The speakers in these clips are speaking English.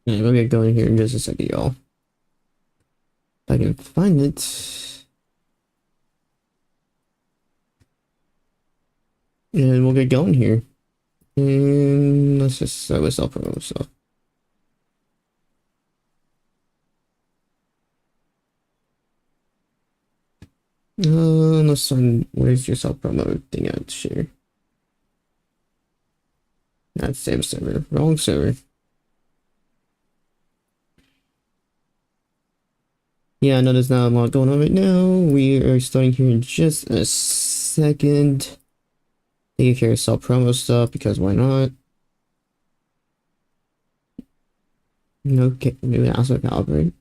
Yeah, we'll get going here in just a second, y'all. If I can find it. And we'll get going here. And let's just start with self-promo stuff. Let's find, where's your self-promo thing out share? Not same server, wrong server. Yeah, I know there's not a lot going on right now. We are starting here in just a second. Take care of self-promo stuff because why not? Okay, maybe also calibrate.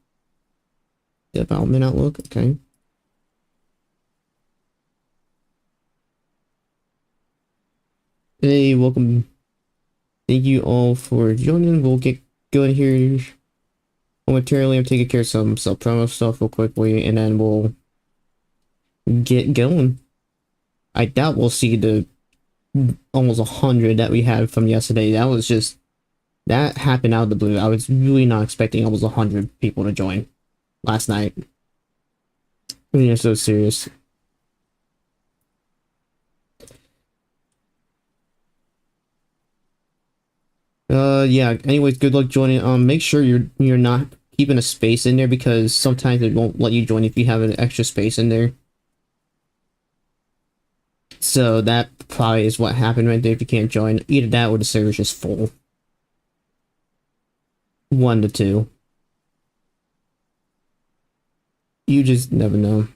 Development outlook, okay. Hey, welcome. Thank you all for joining. We'll get going here momentarily. I'm taking care of some self-promo stuff real quickly, and then we'll get going. I doubt we'll see the almost 100 that we had from yesterday. That was just, that happened out of the blue. I was really not expecting almost 100 people to join last night. I mean, it's so serious. Yeah, anyways, good luck joining. Make sure you're not keeping a space in there because sometimes it won't let you join if you have an extra space in there. So that probably is what happened right there if you can't join. Either that or the server's just full. One to two. You just never know.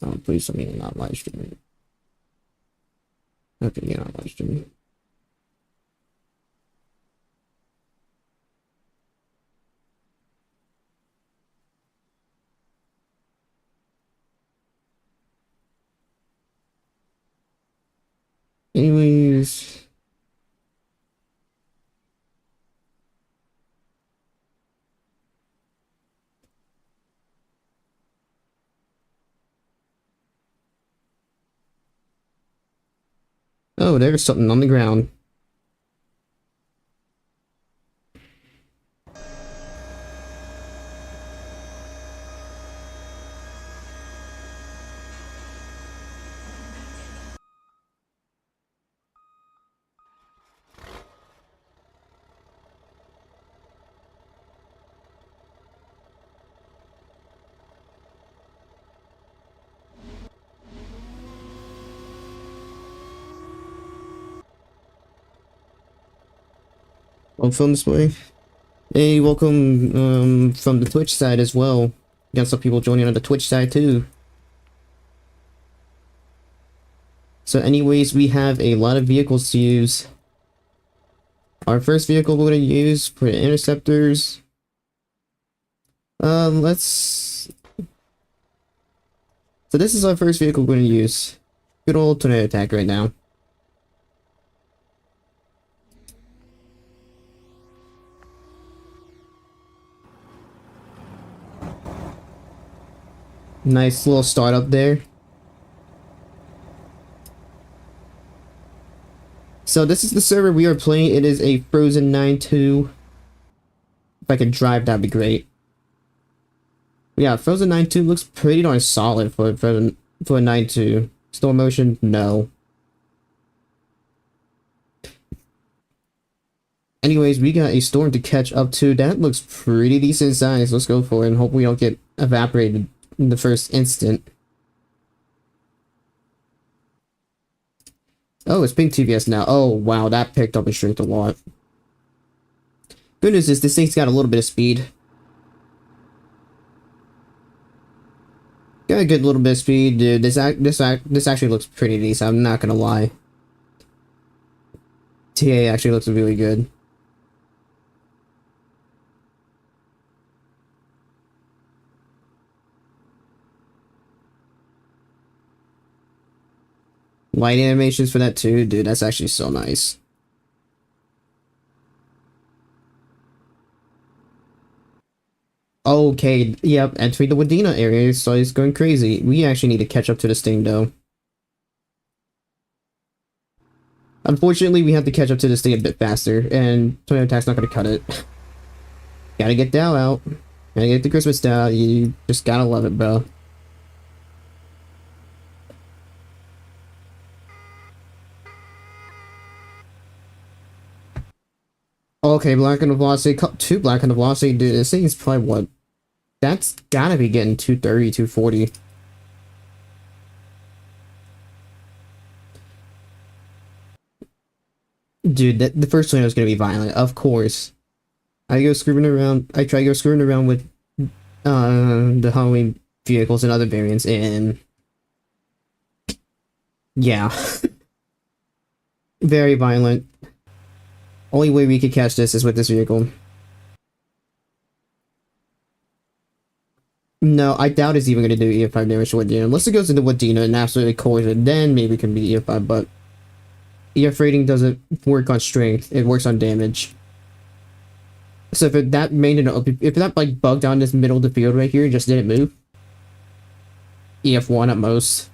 Oh, please tell me you're not live streaming. Okay, you're not live streaming. Anyways. Oh, there's something on the ground. On film display. Hey, welcome from the Twitch side as well. Got some people joining on the Twitch side too. So anyways, we have a lot of vehicles to use. Our first vehicle we're going to use for interceptors. Let's... So this is our first vehicle we're going to use. Good old tornado attack right now. Nice little startup there. So this is the server we are playing. It is a Frozen 9-2. If I could drive, that'd be great. Yeah, Frozen 9-2 looks pretty darn solid for a 9-2. Storm motion, no. Anyways, we got a storm to catch up to. That looks pretty decent size. Let's go for it and hope we don't get evaporated in the first instant. Oh, it's pink TVS now. Oh, wow, that picked up and shrinked a lot. Good news is this thing's got a little bit of speed. Got a good little bit of speed, dude. This actually looks pretty decent. I'm not gonna lie. TA actually looks really good. Light animations for that too, dude. That's actually so nice. Okay, yep, entering the Wadena area, so it's going crazy. We actually need to catch up to this thing, though. Unfortunately, we have to catch up to this thing a bit faster, and tornado attack's not gonna cut it. Gotta get Dow out. Gotta get the Christmas Dow. You just gotta love it, bro. Okay, black on the velocity. Two black on the velocity. Dude, this thing is probably what? That's gotta be getting 230, 240. Dude, the first tornado is gonna be violent, of course. I go screwing around. I try to go screwing around with the Halloween vehicles and other variants, and yeah, very violent. Only way we could catch this is with this vehicle. No, I doubt it's even going to do EF5 damage to Wadena. Unless it goes into Wadena and absolutely cores it, then maybe it can be EF5, but EF rating doesn't work on strength, it works on damage. So if that if that like bugged on this middle of the field right here and just didn't move, EF1 at most,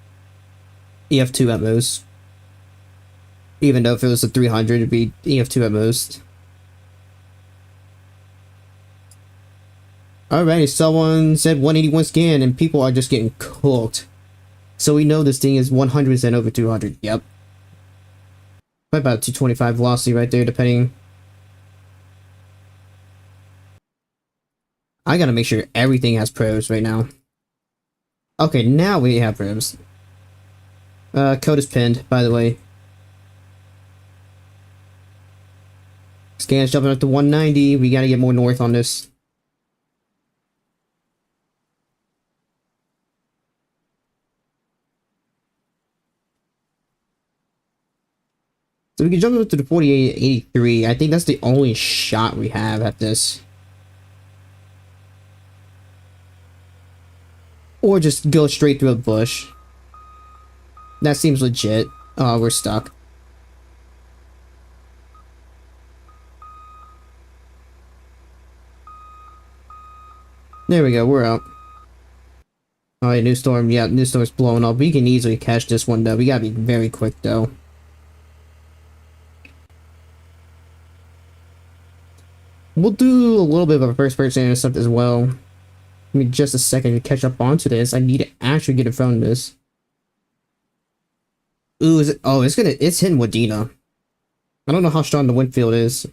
EF2 at most. Even though if it was a 300, it'd be EF2 at most. Alrighty, someone said 181 scan and people are just getting cooked. So we know this thing is 100% over 200. Yep. About 225 velocity right there, depending. I gotta make sure everything has probes right now. Okay, now we have probes. Code is pinned, by the way. Scan's jumping up to 190. We gotta get more north on this. So we can jump up to the 4883. I think that's the only shot we have at this. Or just go straight through a bush. That seems legit. Oh, we're stuck. There we go, we're out. Alright, new storm. Yeah, new storm's blowing up. We can easily catch this one, though. We gotta be very quick, though. We'll do a little bit of a first-person intercept as well. Give me just a second to catch up onto this. I need to actually get in front of this. Ooh, is it? Oh, it's hitting Wadena. I don't know how strong the wind field is.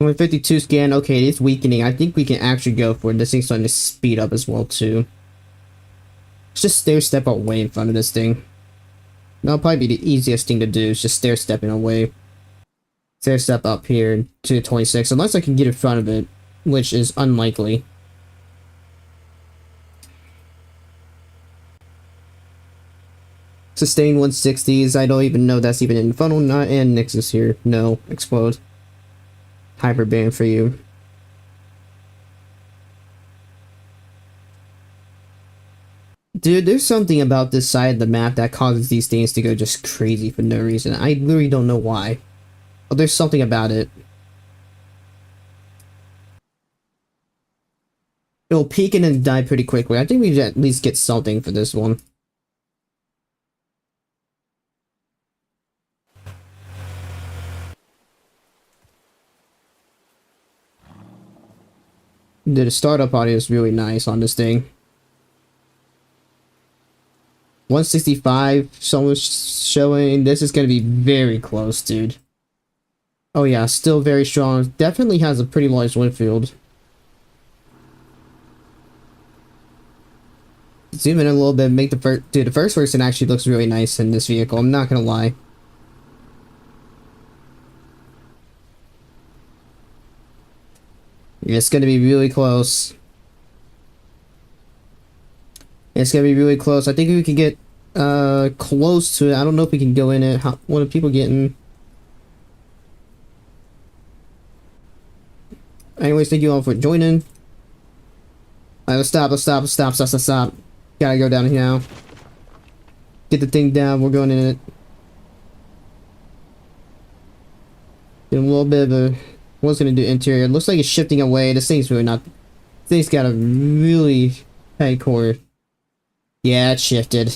52 scan. Okay, it's weakening. I think we can actually go for it. This thing's starting to speed up as well, too. Let's just stair step away in front of this thing. That'll probably be the easiest thing to do, is just stair stepping away. Stair step up here to 26, unless I can get in front of it, which is unlikely. Sustain 160s. I don't even know that's even in funnel. Not and Nixus here. No, explode. Hyper ban for you. Dude, there's something about this side of the map that causes these things to go just crazy for no reason. I literally don't know why. But there's something about it. It'll peak and then die pretty quickly. I think we should at least get something for this one. The startup audio is really nice on this thing. 165, someone's showing. This is going to be very close, dude. Oh yeah, still very strong. Definitely has a pretty large wind field. Zoom in a little bit, make the first... Dude, the first person actually looks really nice in this vehicle, I'm not going to lie. It's going to be really close. It's going to be really close. I think we can get close to it. I don't know if we can go in it. What are people getting? Anyways, thank you all for joining. Alright, let's stop. Gotta go down here now. Get the thing down. We're going in it. Get a little bit of a... What's gonna do interior? It looks like it's shifting away. This thing's thing's got a really tight core. Yeah, it shifted.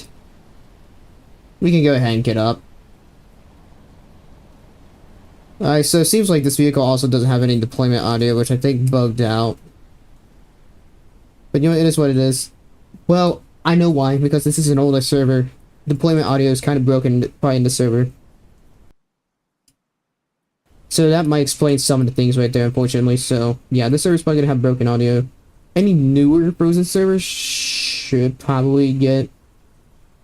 We can go ahead and get up. Alright, so it seems like this vehicle also doesn't have any deployment audio, which I think bugged out. But you know, it is what it is. Well, I know why, because this is an older server. Deployment audio is kind of broken probably in the server. So that might explain some of the things right there, unfortunately. So, yeah, this server's probably gonna have broken audio. Any newer Frozen servers should probably get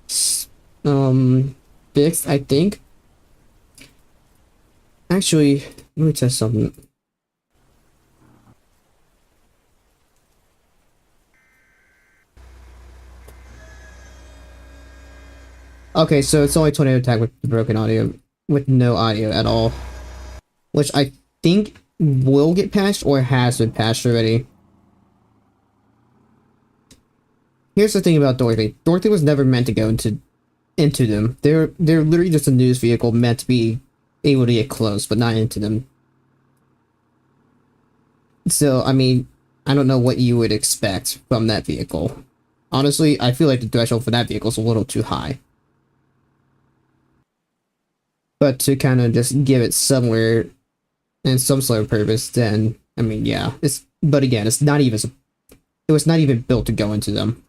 fixed, I think. Actually, let me test something. Okay, so it's only tornado attack with the broken audio, with no audio at all, which I think will get patched or has been patched already. Here's the thing about Dorothy. Dorothy was never meant to go into them. They're literally just a news vehicle meant to be able to get close, but not into them. So, I mean, I don't know what you would expect from that vehicle. Honestly, I feel like the threshold for that vehicle is a little too high. But to kind of just give it somewhere and some sort of purpose, then, I mean, yeah. But again, it was not even built to go into them.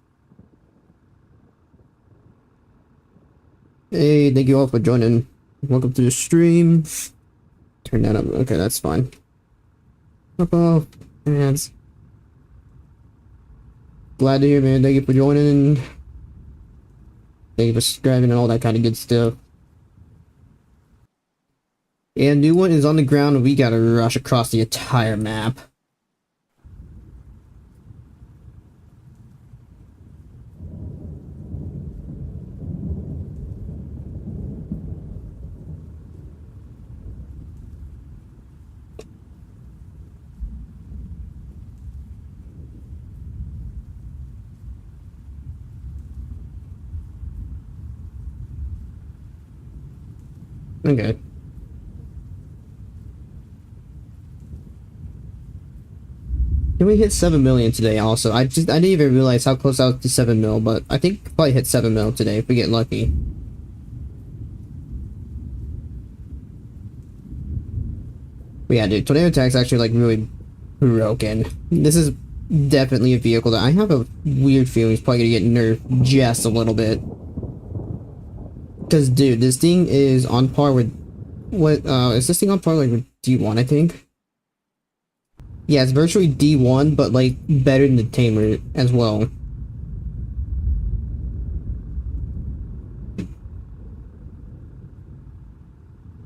Hey, thank you all for joining. Welcome to the stream. Turn that up. Okay, that's fine. Up off. Ads. Glad to hear, man. Thank you for joining. Thank you for subscribing and all that kind of good stuff. And new one is on the ground, and we gotta rush across the entire map. Okay. Can we hit 7 million today also? I didn't even realize how close I was to 7 mil, but I think we'll probably hit 7 mil today if we get lucky. But yeah, dude, tornado attack's actually like really broken. This is definitely a vehicle that I have a weird feeling is probably gonna get nerfed just a little bit. Cause dude, this thing is on par with what is this thing on par like with D1, I think? Yeah, it's virtually D1, but like better than the Tamer as well.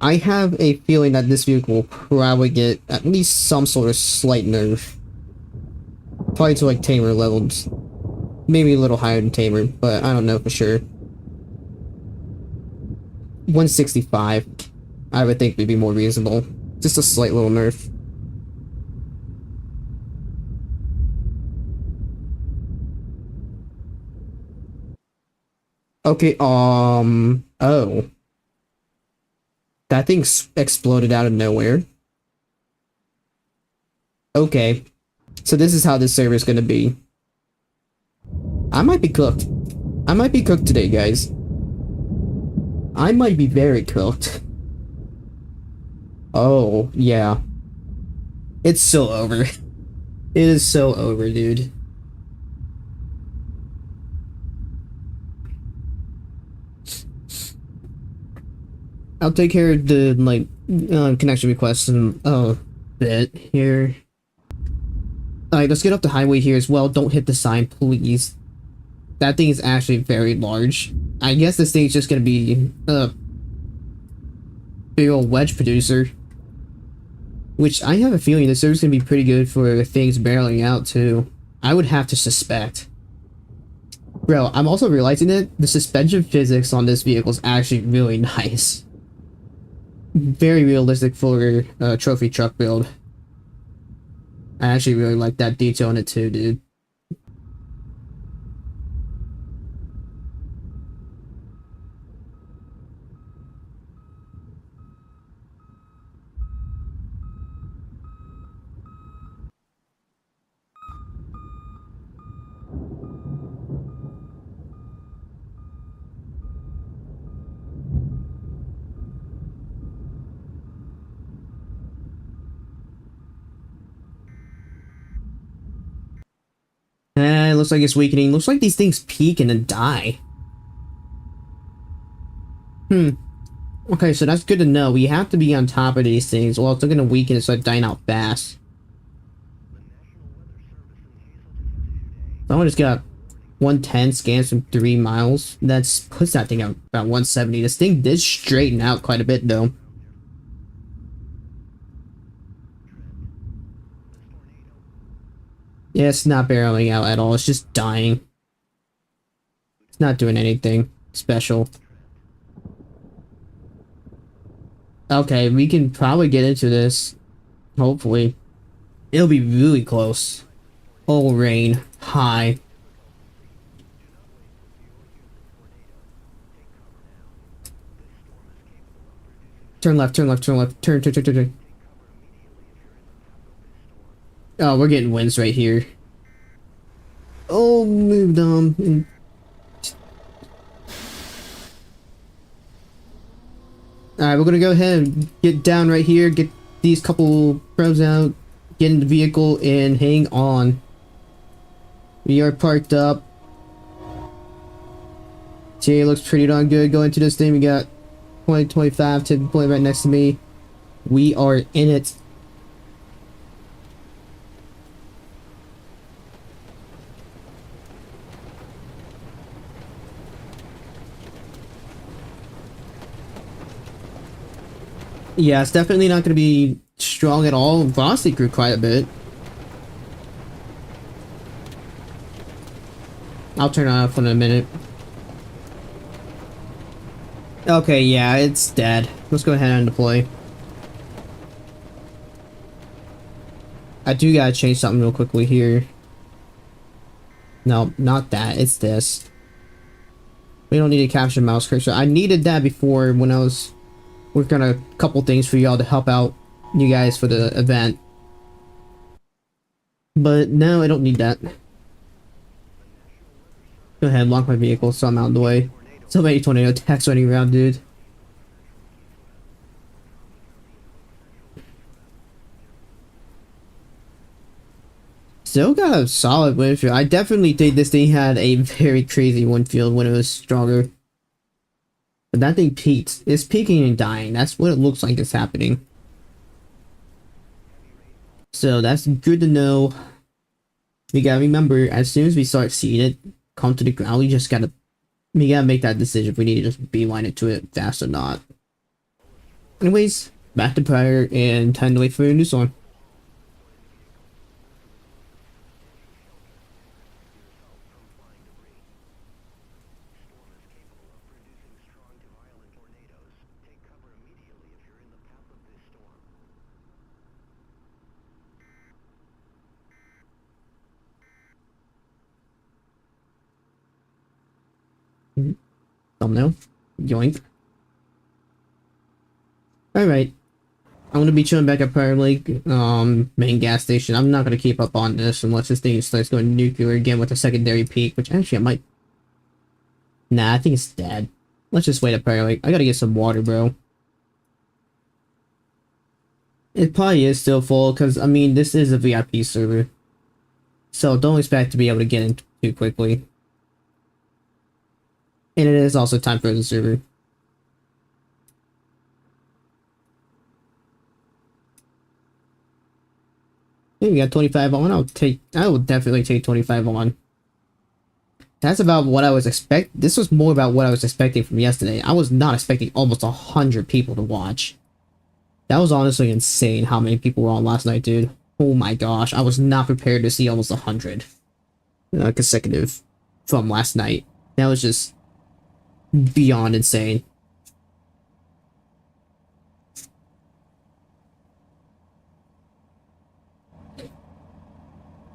I have a feeling that this vehicle will probably get at least some sort of slight nerf. Probably to like Tamer levels. Maybe a little higher than Tamer, but I don't know for sure. 165, I would think would be more reasonable. Just a slight little nerf. Okay, oh. That thing exploded out of nowhere. Okay. So this is how this server is gonna be. I might be cooked. I might be cooked today, guys. I might be very cooked. Oh, yeah. It's so over. It is so over, dude. I'll take care of the, like, connection requests in a bit here. Alright, let's get up the highway here as well. Don't hit the sign, please. That thing is actually very large. I guess this thing's just gonna be a big old wedge producer. Which I have a feeling the server's gonna be pretty good for things barreling out too. I would have to suspect. Bro, I'm also realizing that the suspension physics on this vehicle is actually really nice. Very realistic for a trophy truck build. I actually really like that detail in it too, dude. looks like it's weakening. Looks like these things peak and then die. Hmm. Okay, so that's good to know. We have to be on top of these things. Well, it's gonna weaken and start dying out fast. Someone just got 110 scans from 3 miles. That's puts that thing out about 170. This thing did straighten out quite a bit though. Yeah, it's not barreling out at all. It's just dying. It's not doing anything special. Okay, we can probably get into this. Hopefully. It'll be really close. Oh, rain. High. Turn left, turn left, turn left. Turn. Oh, we're getting winds right here. Oh, moved on. Alright, we're gonna go ahead and get down right here, get these couple pros out, get in the vehicle, and hang on. We are parked up. TA looks pretty darn good going to this thing. We got 2025 tipping point right next to me. We are in it. Yeah, it's definitely not going to be strong at all. Velocity grew quite a bit. I'll turn it off in a minute. Okay, yeah, it's dead. Let's go ahead and deploy. I do gotta change something real quickly here. No, not that. It's this. We don't need to capture mouse cursor. I needed that before when I was working on a couple things for y'all to help out you guys for the event. But now I don't need that. Go ahead, lock my vehicle so I'm out of the way. So many tornado attacks running around, dude. Still got a solid wind field. I definitely think this thing had a very crazy wind field when it was stronger. But that thing peaked. It's peaking and dying. That's what it looks like is happening. So that's good to know. We gotta remember, as soon as we start seeing it come to the ground, we gotta make that decision if we need to just beeline it to it fast or not. Anyways, back to prior and time to wait for a new song. Thumbnail. Yoink. Alright. I'm gonna be chilling back at Prior Lake, main gas station. I'm not gonna keep up on this unless this thing starts going nuclear again with a secondary peak, which actually I might... Nah, I think it's dead. Let's just wait at Prior Lake. I gotta get some water, bro. It probably is still full, because, I mean, this is a VIP server. So don't expect to be able to get in too quickly. And it is also time for the server. Hey, we got 25 on. I will definitely take 25 on. That's about what I was this was more about what I was expecting from yesterday. I was not expecting almost 100 people to watch. That was honestly insane how many people were on last night, dude. Oh my gosh, I was not prepared to see almost 100 consecutive from last night. That was just beyond insane.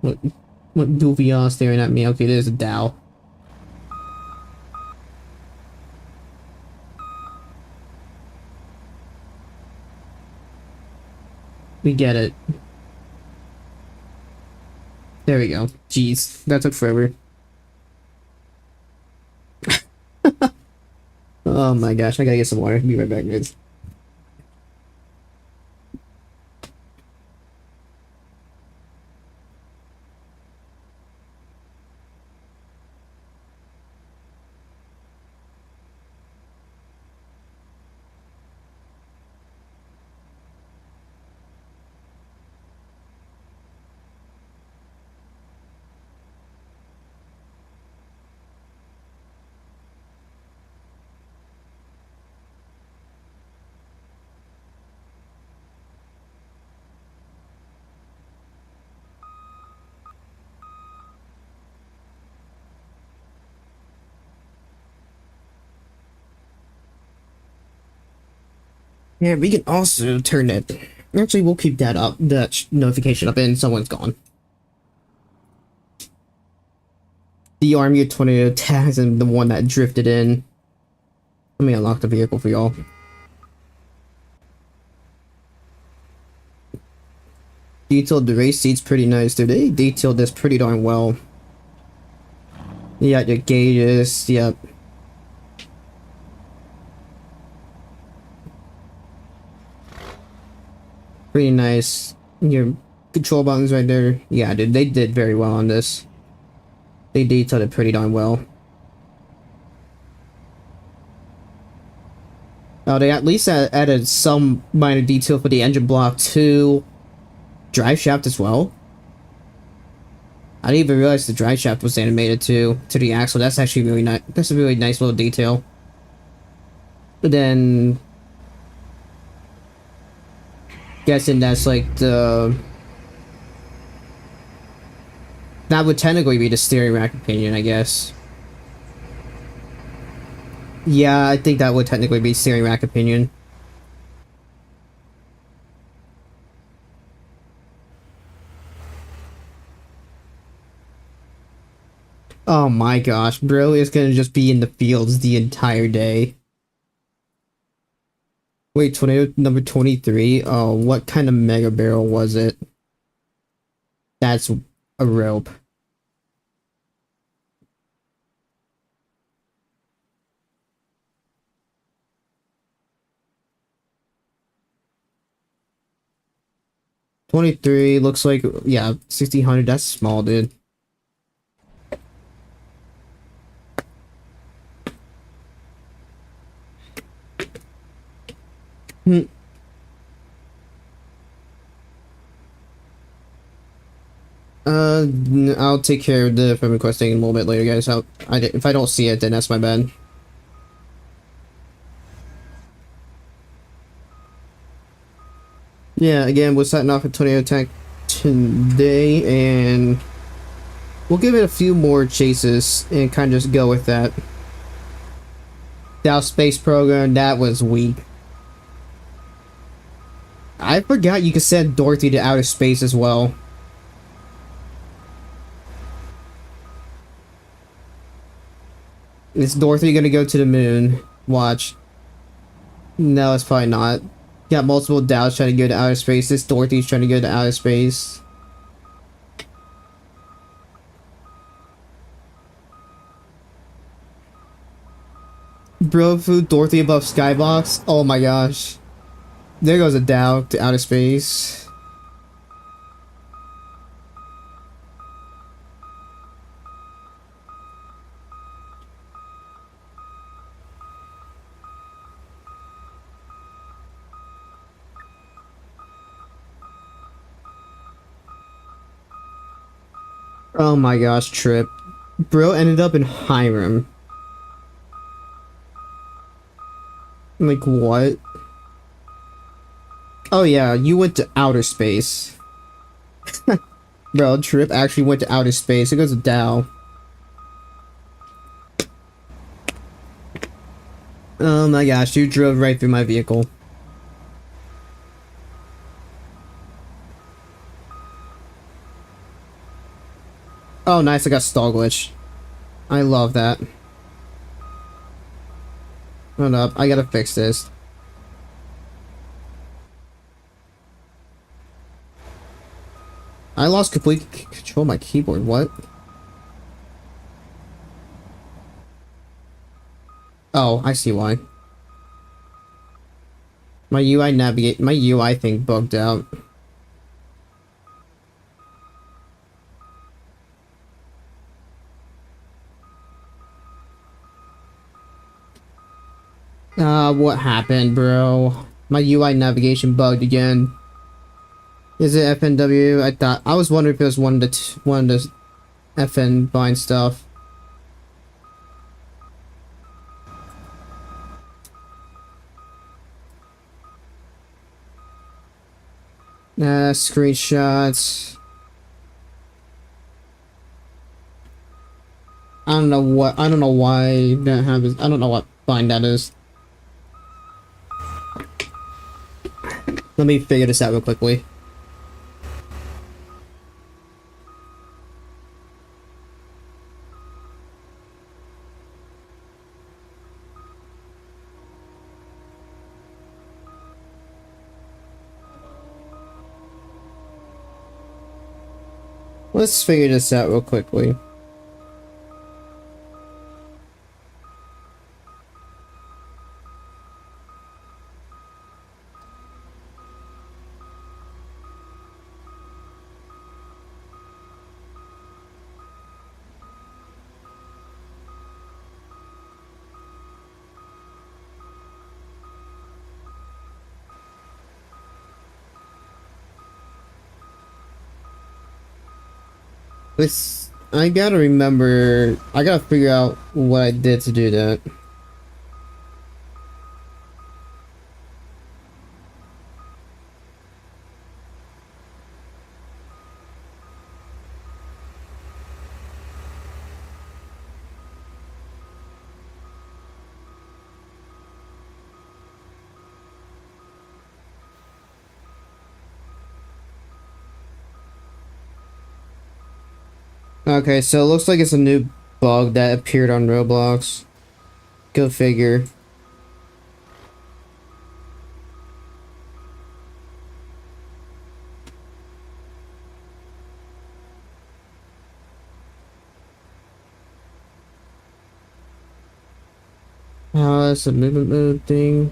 What goofy y'all staring at me? Okay, there's a Dow. We get it. There we go. Jeez, that took forever. Oh my gosh, I gotta get some water. Be right back, guys. Yeah, we can also turn it. Actually, we'll keep that up, that notification up, and someone's gone. The army of tornado attacks and the one that drifted in. Let me unlock the vehicle for y'all. Detailed the race seats pretty nice, dude. They detailed this pretty darn well. You got your gauges, yep. Pretty nice. Your control buttons right there. Yeah, dude, they did very well on this. They detailed it pretty darn well. Oh, they at least added some minor detail for the engine block too. Drive shaft as well. I didn't even realize the drive shaft was animated to the axle. That's actually really nice. That's a really nice little detail. But then, guessing that's like the, that would technically be the steering rack opinion, I guess. Yeah, I think that would technically be steering rack opinion. Oh my gosh, bro is gonna just be in the fields the entire day. Wait, tornado number 23? Oh, what kind of mega barrel was it? That's a rope. $23 looks like, yeah, 1600. That's small, dude. Hmm. I'll take care of the friend request thing a little bit later, guys. If I don't see it, then that's my bad. Yeah, again, we're starting off a tornado attack today, and we'll give it a few more chases and kind of just go with that. Dow space program, that was weak. I forgot you could send Dorothy to outer space as well. Is Dorothy gonna go to the moon? Watch. No, it's probably not. Got multiple Dows trying to go to outer space. This Dorothy's trying to go to outer space. Bro, food Dorothy above Skybox? Oh my gosh. There goes a Dow to outer space. Oh my gosh, Trip. Bro ended up in Hiram. Like, what? Oh yeah, you went to outer space. Bro, Trip actually went to outer space. It goes to Dow. Oh my gosh, you drove right through my vehicle. Oh nice, I got stall glitch. I love that. Hold up, I gotta fix this. I lost complete control of my keyboard, what? Oh, I see why. My UI thing bugged out. What happened, bro? My UI navigation bugged again. Is it FNW? I was wondering if it was one of the FN bind stuff. Screenshots. I don't know why that happens. I don't know what bind that is. Let me figure this out real quickly. Let's figure this out real quickly. This, I gotta remember, I gotta figure out what I did to do that. Okay, so it looks like it's a new bug that appeared on Roblox. Go figure. It's a movement mode thing.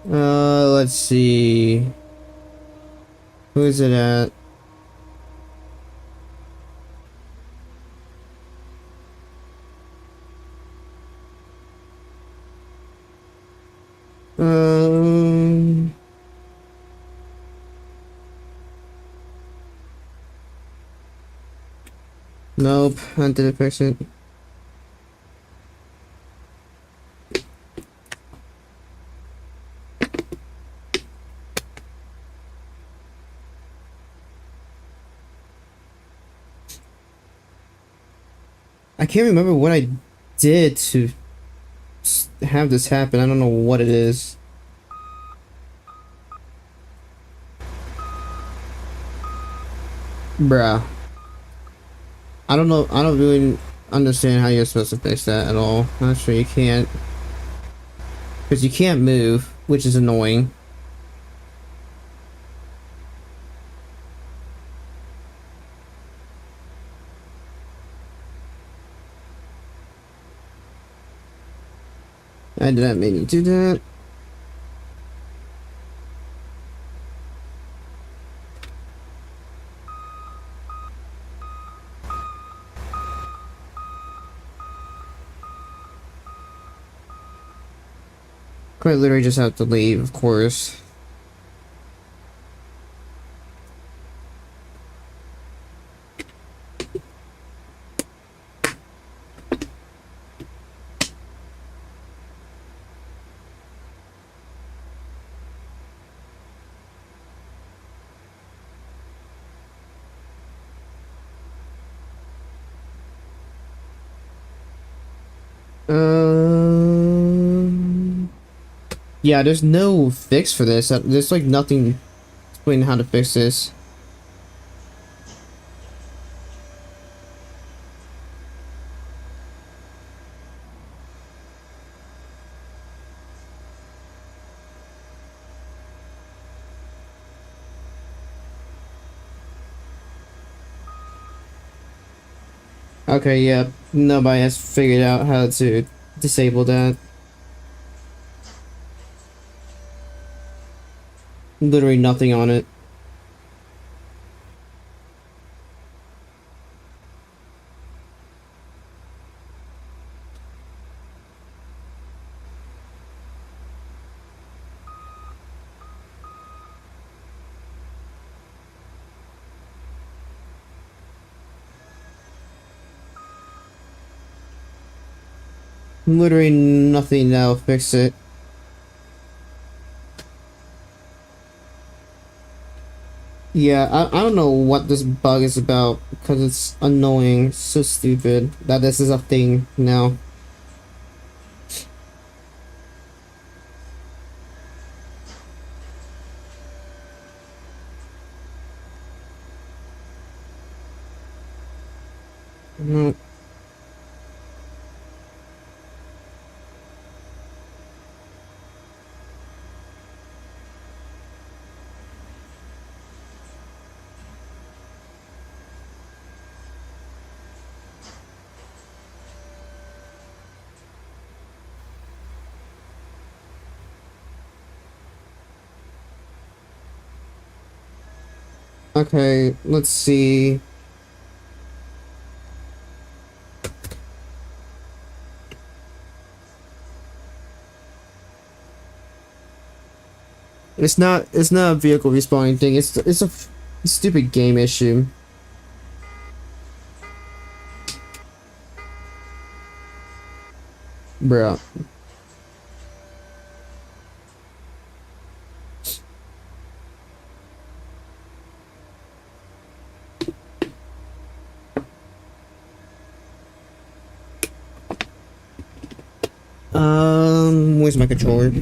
Let's see. Who is it at? Um, nope, I didn't fix it. I can't remember what I did to have this happen. I don't know what it is. Bruh. I don't know. I don't really understand how you're supposed to fix that at all. I'm not sure you can't. Because you can't move, which is annoying. I did not mean to do that. Quite literally just have to leave, of course. Yeah, there's no fix for this. There's like nothing explaining how to fix this. Okay, yeah, nobody has figured out how to disable that. Literally nothing on it. Literally nothing that'll fix it. Yeah, I don't know what this bug is about because it's annoying, so stupid that this is a thing now. No. Okay, let's see. It's not a vehicle respawning thing. It's a stupid game issue. Bro. Where's my controller?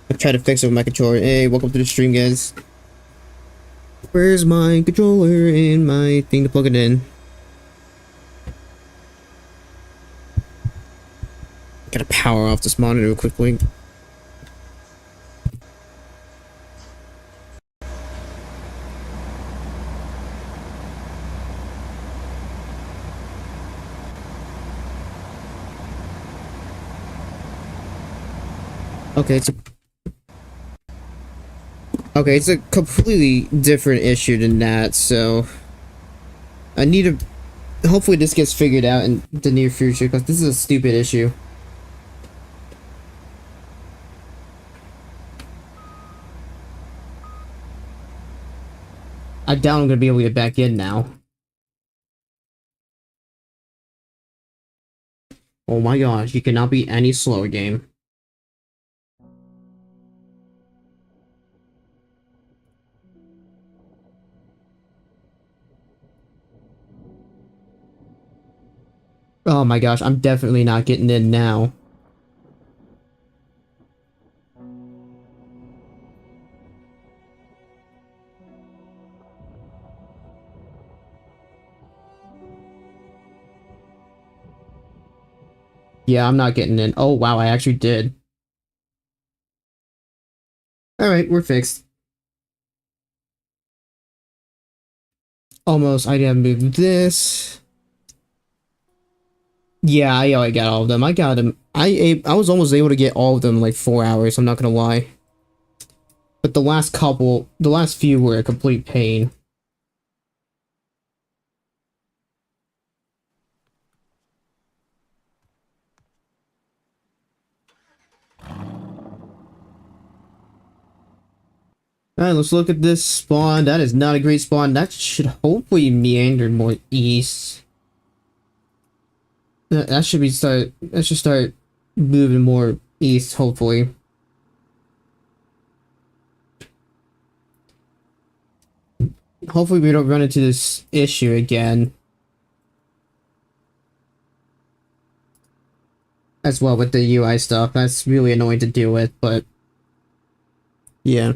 I tried to fix it with my controller. Hey, welcome to the stream, guys. Where's my controller and my thing to plug it in? Gotta power off this monitor quickly. Okay, it's a completely different issue than that, so I need to hopefully this gets figured out in the near future, because this is a stupid issue. I doubt I'm gonna be able to get back in now. Oh my gosh, you cannot be any slower, game. Oh my gosh, I'm definitely not getting in now. Yeah, I'm not getting in. Oh wow, I actually did. Alright, we're fixed. Almost. I gotta move this. Yeah, I got all of them. I got them. I was almost able to get all of them in like 4 hours, I'm not gonna lie. But the last few were a complete pain. Alright, let's look at this spawn. That is not a great spawn. That should hopefully meander more east. That should start moving more east, hopefully. Hopefully we don't run into this issue again. As well with the UI stuff. That's really annoying to deal with, but yeah.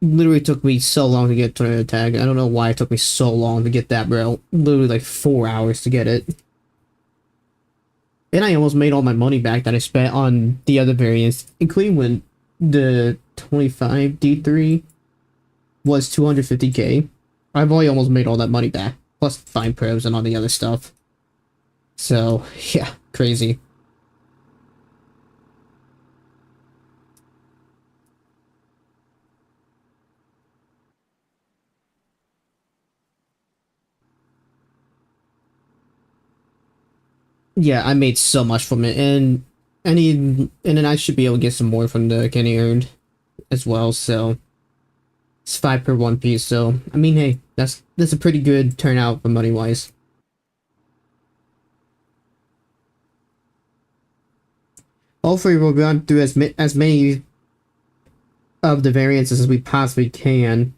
Literally took me so long to get Tornado Tag. I don't know why it took me so long to get that, bro. Literally like 4 hours to get it. And I almost made all my money back that I spent on the other variants, including when the 25 D3 was 250k. I've already almost made all that money back, plus fine probes and all the other stuff. So, yeah, crazy. Yeah, I made so much from it, and then I should be able to get some more from the Kenny earned as well. So it's 5 per one piece. So I mean, hey, that's a pretty good turnout for money wise. Hopefully, we'll run through as many of the variants as we possibly can,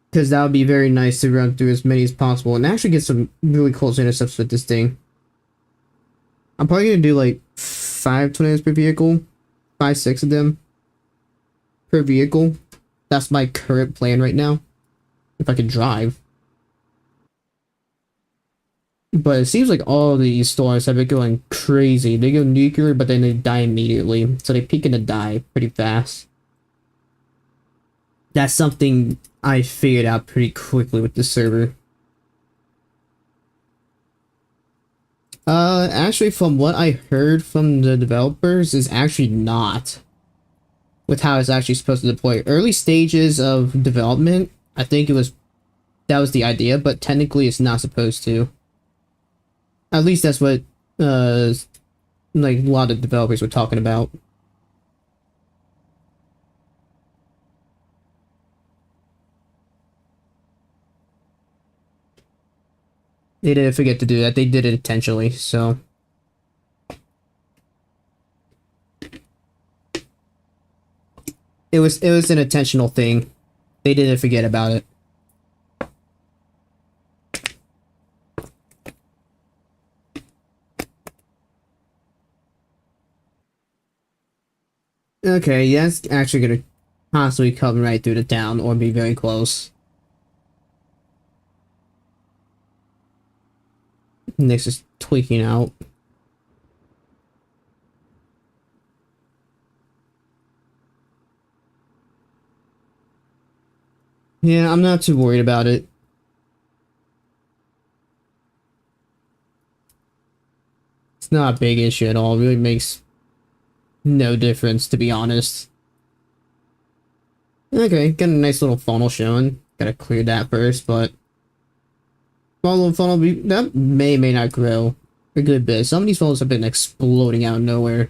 because that would be very nice to run through as many as possible and actually get some really close intercepts with this thing. I'm probably gonna do like 5 tornadoes per vehicle, 5, 6 of them per vehicle. That's my current plan right now. If I could drive. But it seems like all these stores have been going crazy. They go nuclear, but then they die immediately. So they peak and they die pretty fast. That's something I figured out pretty quickly with the server. Actually, from what I heard from the developers, is actually not with how it's actually supposed to deploy. Early stages of development, I think that was the idea, but technically it's not supposed to. At least that's what like a lot of developers were talking about. They didn't forget to do that. They did it intentionally, so it was an intentional thing. They didn't forget about it. Okay, yeah, it's actually gonna possibly come right through the town or be very close. Nick's is tweaking out. Yeah, I'm not too worried about it. It's not a big issue at all. It really makes no difference, to be honest. Okay, got a nice little funnel showing. Gotta clear that first, but small little funnel, that may not grow a good bit. Some of these funnels have been exploding out of nowhere.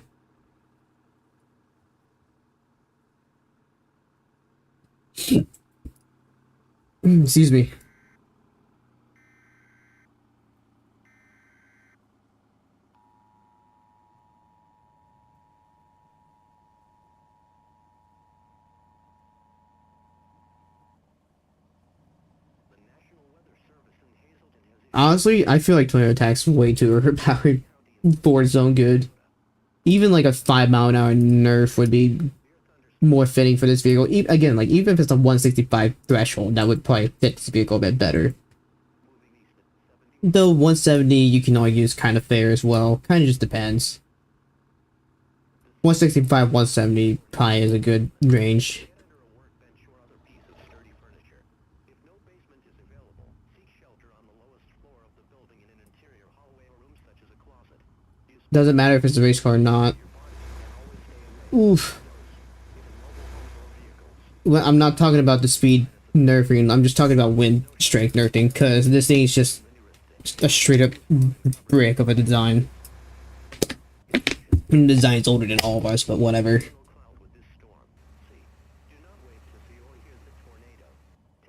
Excuse me. Honestly, I feel like tornado attack's way too overpowered for its own good. Even like a 5-mile-an-hour nerf would be more fitting for this vehicle. Again, like even if it's a 165 threshold, that would probably fit this vehicle a bit better. Though 170 you can only use kind of fair as well. Kind of just depends. 165, 170 probably is a good range. Doesn't matter if it's a race car or not. Oof. Well, I'm not talking about the speed nerfing. I'm just talking about wind strength nerfing, because this thing is just a straight up brick of a design. The design's older than all of us, but whatever.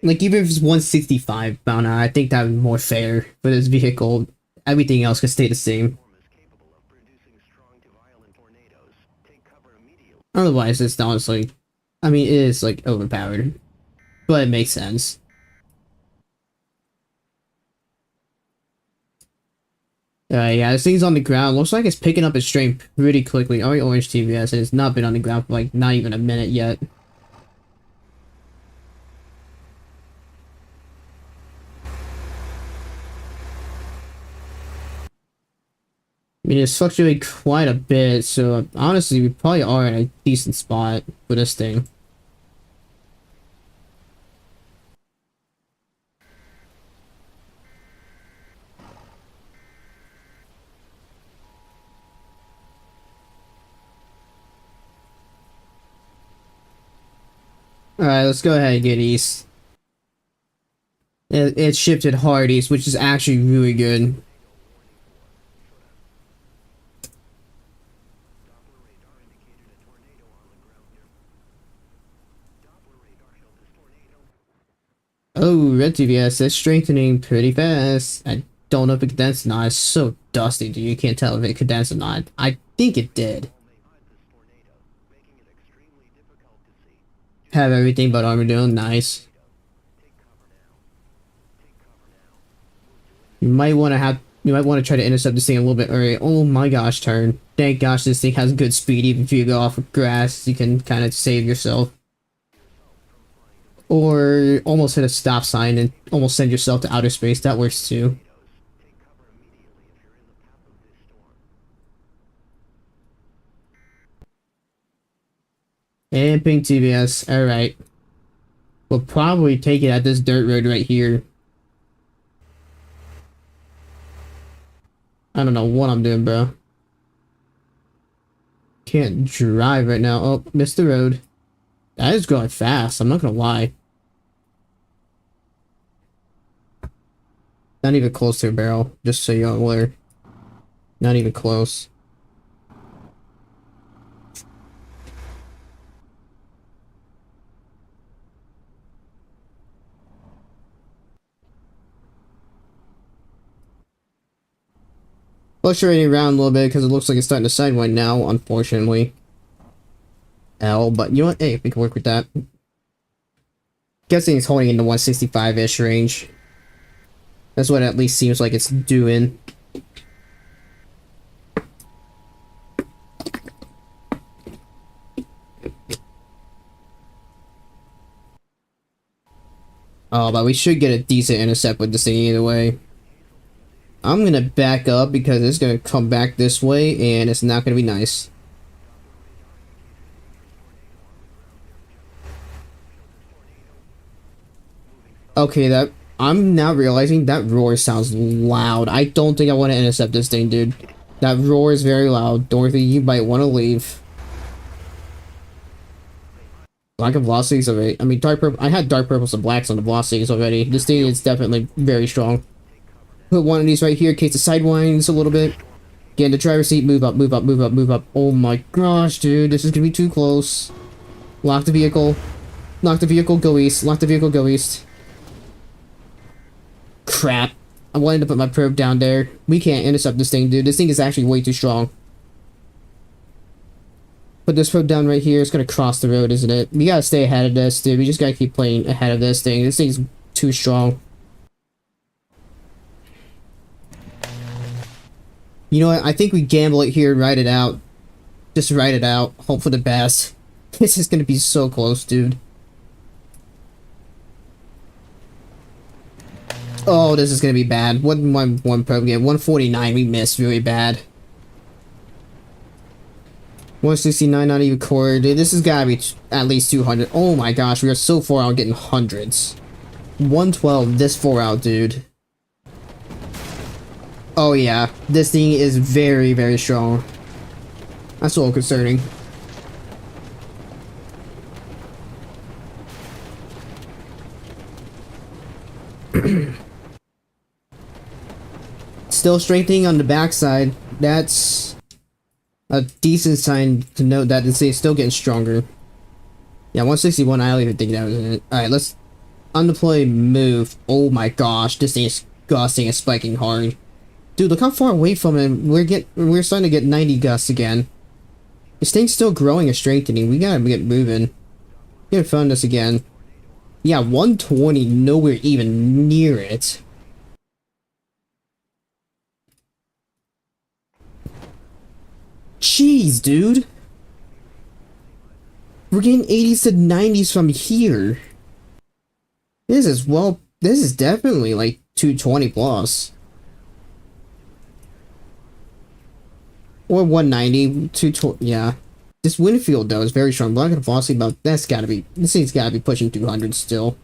Like, even if it's 165 mile an hour, I think that would be more fair for this vehicle. Everything else can stay the same. Otherwise, it's honestly, I mean, it is like overpowered, but it makes sense. Yeah, this thing's on the ground. Looks like it's picking up its strength pretty quickly. Oh, orange TVS, it's not been on the ground for like not even a minute yet. I mean, it's fluctuated quite a bit, so honestly, we probably are in a decent spot for this thing. Alright, let's go ahead and get east. It shifted hard east, which is actually really good. Oh, red TVS is strengthening pretty fast. I don't know if it condensed or not. It's so dusty, dude. You can't tell if it condensed or not. I think it did. Have everything but armor doing. Nice. You might want to try to intercept this thing a little bit early. Oh my gosh, turn. Thank gosh this thing has good speed. Even if you go off of grass, you can kind of save yourself. Or almost hit a stop sign and almost send yourself to outer space. That works too. And pink TBS. Alright. We'll probably take it at this dirt road right here. I don't know what I'm doing, bro. Can't drive right now. Oh, missed the road. That is going fast, I'm not gonna lie. Not even close to a barrel, just so you're aware. Not even close. Fluctuating around a little bit because it looks like it's starting to sidewind now, unfortunately. L, but you know what? Hey, we can work with that. Guessing it's holding in the 165-ish range. That's what it at least seems like it's doing. Oh, but we should get a decent intercept with this thing either way. I'm gonna back up because it's gonna come back this way and it's not gonna be nice. Okay, that I'm now realizing that roar sounds loud. I don't think I want to intercept this thing, dude. That roar is very loud. Dorothy, you might want to leave. Lack of velocities already. I mean, dark purple. I had dark purples and blacks on the velocities already. This thing is definitely very strong. Put one of these right here in case the sidewinds a little bit. Get in the driver's seat. Move up, move up, move up, move up. Oh my gosh, dude. This is gonna be too close. Lock the vehicle. Lock the vehicle, go east. Lock the vehicle, go east. Crap. I wanted to put my probe down there. We can't intercept this thing, dude. This thing is actually way too strong. Put this probe down right here. It's gonna cross the road, isn't it? We gotta stay ahead of this, dude. We just gotta keep playing ahead of this thing. This thing's too strong. You know what? I think we gamble it here and ride it out. Just ride it out. Hope for the best. This is gonna be so close, dude. Oh, this is gonna be bad. One probe again. 149. We missed really bad. 169. Not even quarter. Dude, this has gotta be at least 200. Oh my gosh, we are so far out getting hundreds. 112. This far out, dude. Oh yeah, this thing is very, very strong. That's a little concerning. Still strengthening on the backside. That's a decent sign to note that it's still getting stronger. Yeah, 161, I don't even think that was it. Alright, let's undeploy move. Oh my gosh, this thing is gusting and spiking hard. Dude, look how far away from him. We're starting to get 90 gusts again. This thing's still growing and strengthening. We gotta get moving. Get fun this again. Yeah, 120, nowhere even near it. Jeez, dude. We're getting 80s to 90s from here. This is definitely like 220 plus. Or 190, 220, yeah. This Winfield though is very strong. But I'm gonna velocity about this thing's gotta be pushing 200 still.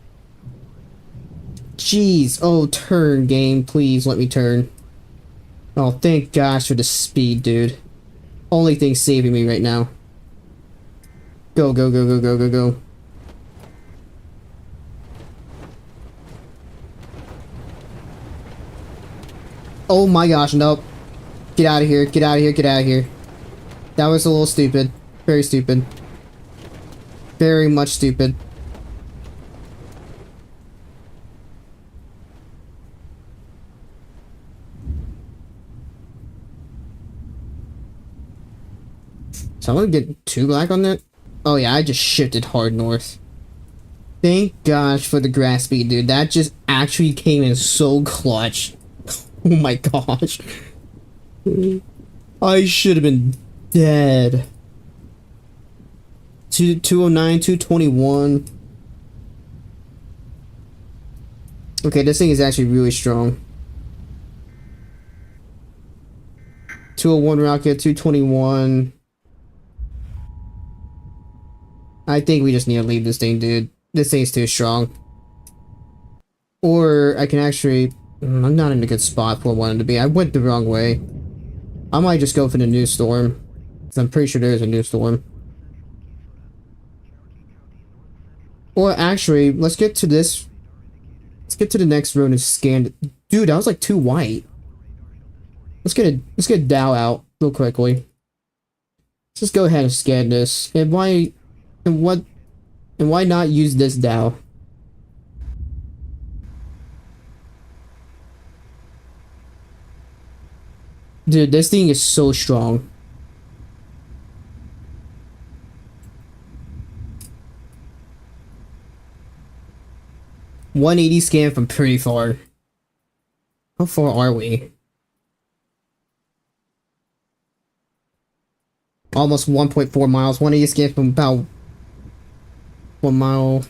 Jeez, oh turn game, please let me turn. Oh thank gosh for the speed, dude. Only thing saving me right now. Go, go, go, go, go, go, go. Oh my gosh, nope. Get out of here, get out of here, get out of here. That was a little stupid. Very stupid. Very much stupid. So I'm gonna get 2 black on that. Oh yeah, I just shifted hard north. Thank gosh for the grass speed, dude. That just actually came in so clutch. Oh my gosh. I should have been dead. 209, 221. Okay, this thing is actually really strong. 201 rocket, 221. I think we just need to leave this thing, dude. This thing's too strong. Or I can actually... I'm not in a good spot for one to be. I went the wrong way. I might just go for the new storm. Because I'm pretty sure there is a new storm. Or actually, let's get to this. Let's get to the next road and scan it. Dude, that was like too white. Let's get Dow out real quickly. Let's just go ahead and scan this. And why not use this Dow? Dude, this thing is so strong. .180 scan from pretty far. How far are we? Almost 1.4 miles. 180 scan from about 1 mile.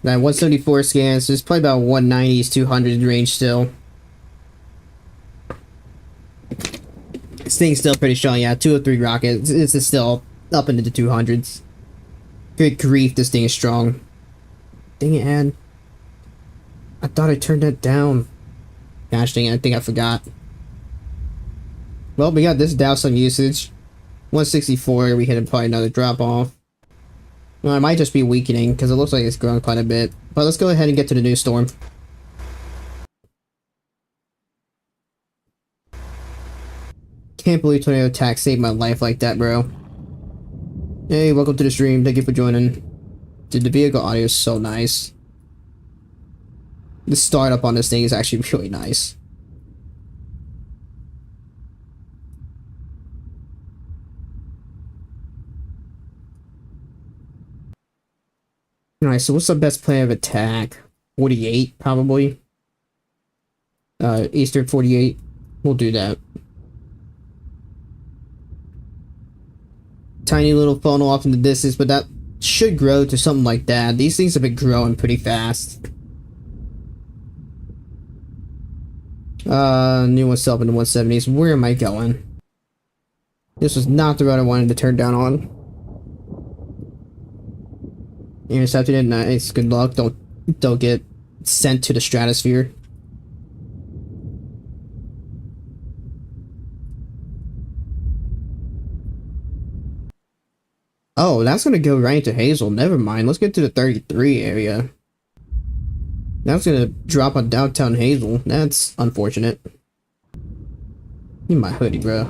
That 174 scans. There's probably about 190s, 200 range still. This thing's still pretty strong. Yeah, 203 rockets. This is still up into the 200s. Good grief, this thing is strong. Dang it, Ed. I thought I turned that down. Gosh dang it, I think I forgot. Well, we got this Dow some usage. 164, we hit probably another drop off. Well, it might just be weakening, because it looks like it's grown quite a bit. But let's go ahead and get to the new storm. Can't believe tornado attack saved my life like that, bro. Hey, welcome to the stream. Thank you for joining. Dude, the vehicle audio is so nice. The startup on this thing is actually really nice. Alright, so what's the best plan of attack? 48, probably. Eastern 48. We'll do that. Tiny little funnel off in the distance, but that should grow to something like that. These things have been growing pretty fast. New one's up in the 170s. Where am I going? This was not the road I wanted to turn down on. Intercepted it. Nice. Good luck. Don't get sent to the stratosphere. Oh, that's gonna go right into Hazel. Never mind. Let's get to the 33 area. That's gonna drop on downtown Hazel. That's unfortunate. Need my hoodie, bro.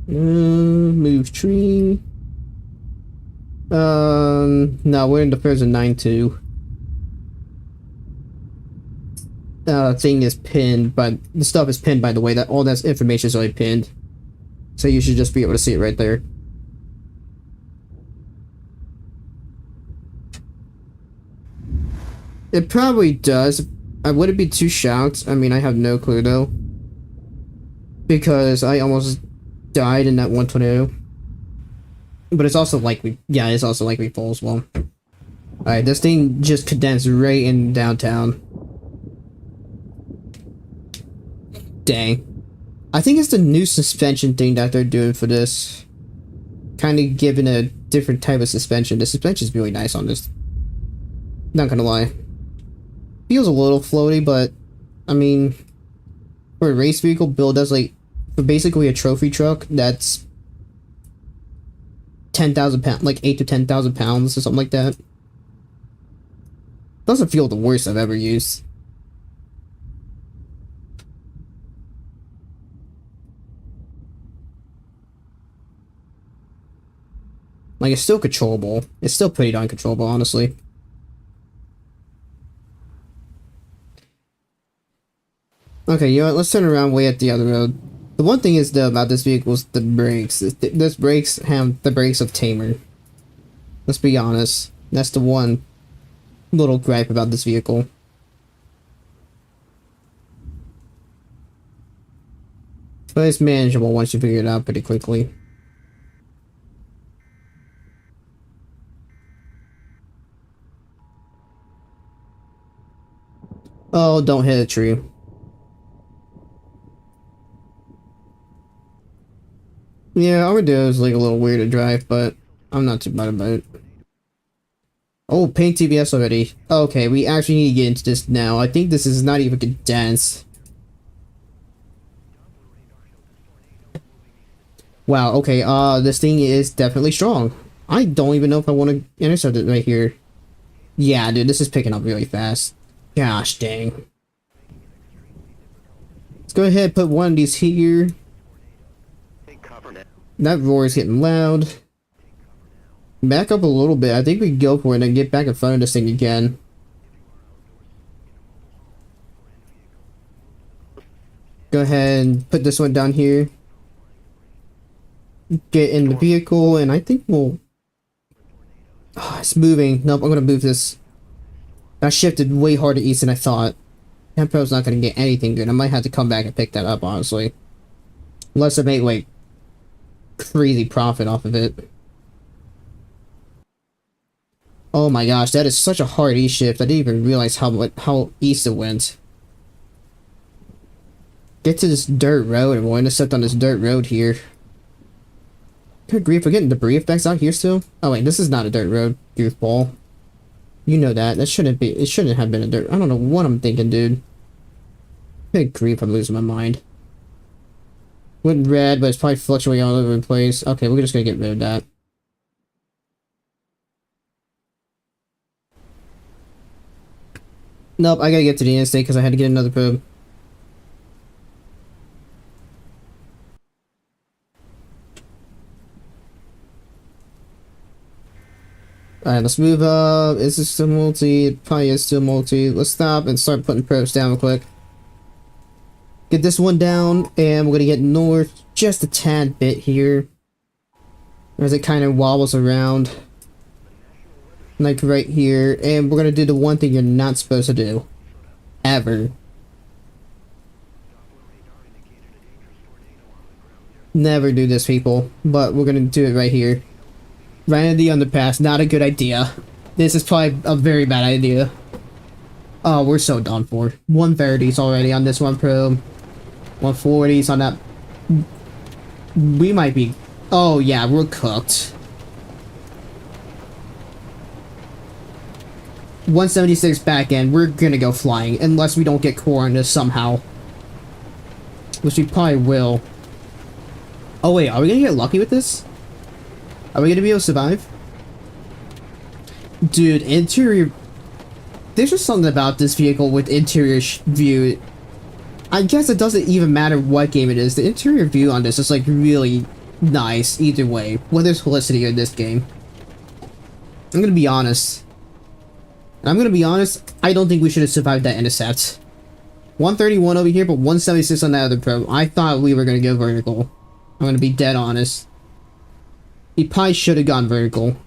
Move tree. No, we're in the first 9-2. Thing is pinned, but the stuff is pinned by the way that all that information is already pinned. So you should just be able to see it right there. It probably does. I wouldn't be too shocked. I mean, I have no clue though. Because I almost died in that one tornado. But it's also likely, yeah, it's also likely full as well. Alright, this thing just condensed right in downtown. Dang. I think it's the new suspension thing that they're doing for this. Kind of giving a different type of suspension. The suspension is really nice on this. Not gonna lie. Feels a little floaty, but I mean, for a race vehicle build, that's like, for basically a trophy truck, that's 10,000 pounds, like 8 to 10,000 pounds or something like that. Doesn't feel the worst I've ever used. Like, it's still controllable. It's still pretty darn controllable, honestly. Okay, you know what? Let's turn around way at the other road. The one thing is though about this vehicle is the brakes. This brakes have the brakes of Tamer. Let's be honest. That's the one little gripe about this vehicle. But it's manageable once you figure it out pretty quickly. Oh, don't hit a tree. Yeah, Armadillo is like a little weird to drive, but I'm not too bad about it. Oh, paint TBS already. Okay, we actually need to get into this now. I think this is not even condensed. Wow, okay, this thing is definitely strong. I don't even know if I want to intercept it right here. Yeah, dude, this is picking up really fast. Gosh dang. Let's go ahead and put one of these here. That roar is getting loud. Back up a little bit. I think we can go for it and get back in front of this thing again. Go ahead and put this one down here. Get in the vehicle, and I think we'll... Oh, it's moving. Nope, I'm gonna move this. I shifted way harder east than I thought. Tempo's not gonna get anything good. I might have to come back and pick that up, honestly. Unless I make, like, crazy profit off of it. Oh my gosh, that is such a hard east shift. I didn't even realize how east it went. Get to this dirt road, and we'll intercept on this dirt road here. Good grief, we're getting debris effects out here still? Oh wait, this is not a dirt road, goofball. You know that. That shouldn't be. It shouldn't have been a dirt. I don't know what I'm thinking, dude. Good grief, I'm losing my mind. Went red, but it's probably fluctuating all over the place. Okay, we're just gonna get rid of that. Nope, I gotta get to the interstate because I had to get another probe. Alright, let's move up. Is this still multi? It probably is still multi. Let's stop and start putting probes down real quick. Get this one down, and we're gonna get north just a tad bit here. As it kind of wobbles around. Like right here. And we're gonna do the one thing you're not supposed to do. Ever. Never do this, people. But we're gonna do it right here. Right in the underpass, not a good idea. This is probably a very bad idea. Oh, we're so done for. 130s already on this one probe. 140s on that. We might be... Oh yeah, we're cooked. 176 back end, we're gonna go flying. Unless we don't get core on this somehow. Which we probably will. Oh wait, are we gonna get lucky with this? Are we gonna be able to survive? Dude, interior... There's just something about this vehicle with interior view. I guess it doesn't even matter what game it is. The interior view on this is like really nice either way. Whether it's Felicity or this game. I'm gonna be honest. I don't think we should have survived that intercept. 131 over here, but 176 on that other probe. I thought we were gonna go vertical. I'm gonna be dead honest. He probably should have gone vertical.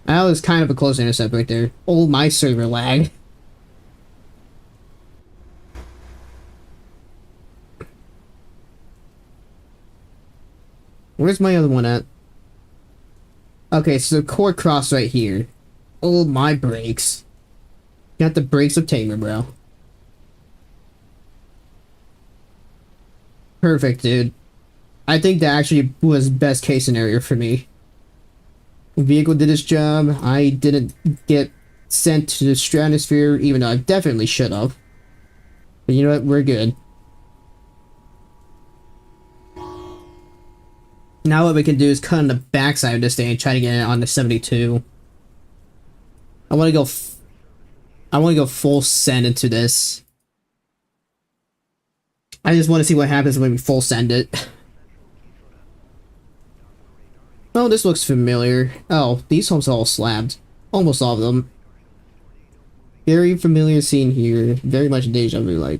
That was kind of a close intercept right there. Oh, my server lag. Where's my other one at? Okay, so core cross right here. Oh, my brakes. Got the brakes of Tamer, bro. Perfect, dude. I think that actually was best case scenario for me. The vehicle did its job. I didn't get sent to the stratosphere, even though I definitely should have. But you know what? We're good. Now what we can do is cut on the backside of this thing and try to get it on the 72. I want to go full send into this. I just want to see what happens when we full send it. Oh, this looks familiar. Oh, these homes are all slabbed. Almost all of them. Very familiar scene here. Very much deja vu like.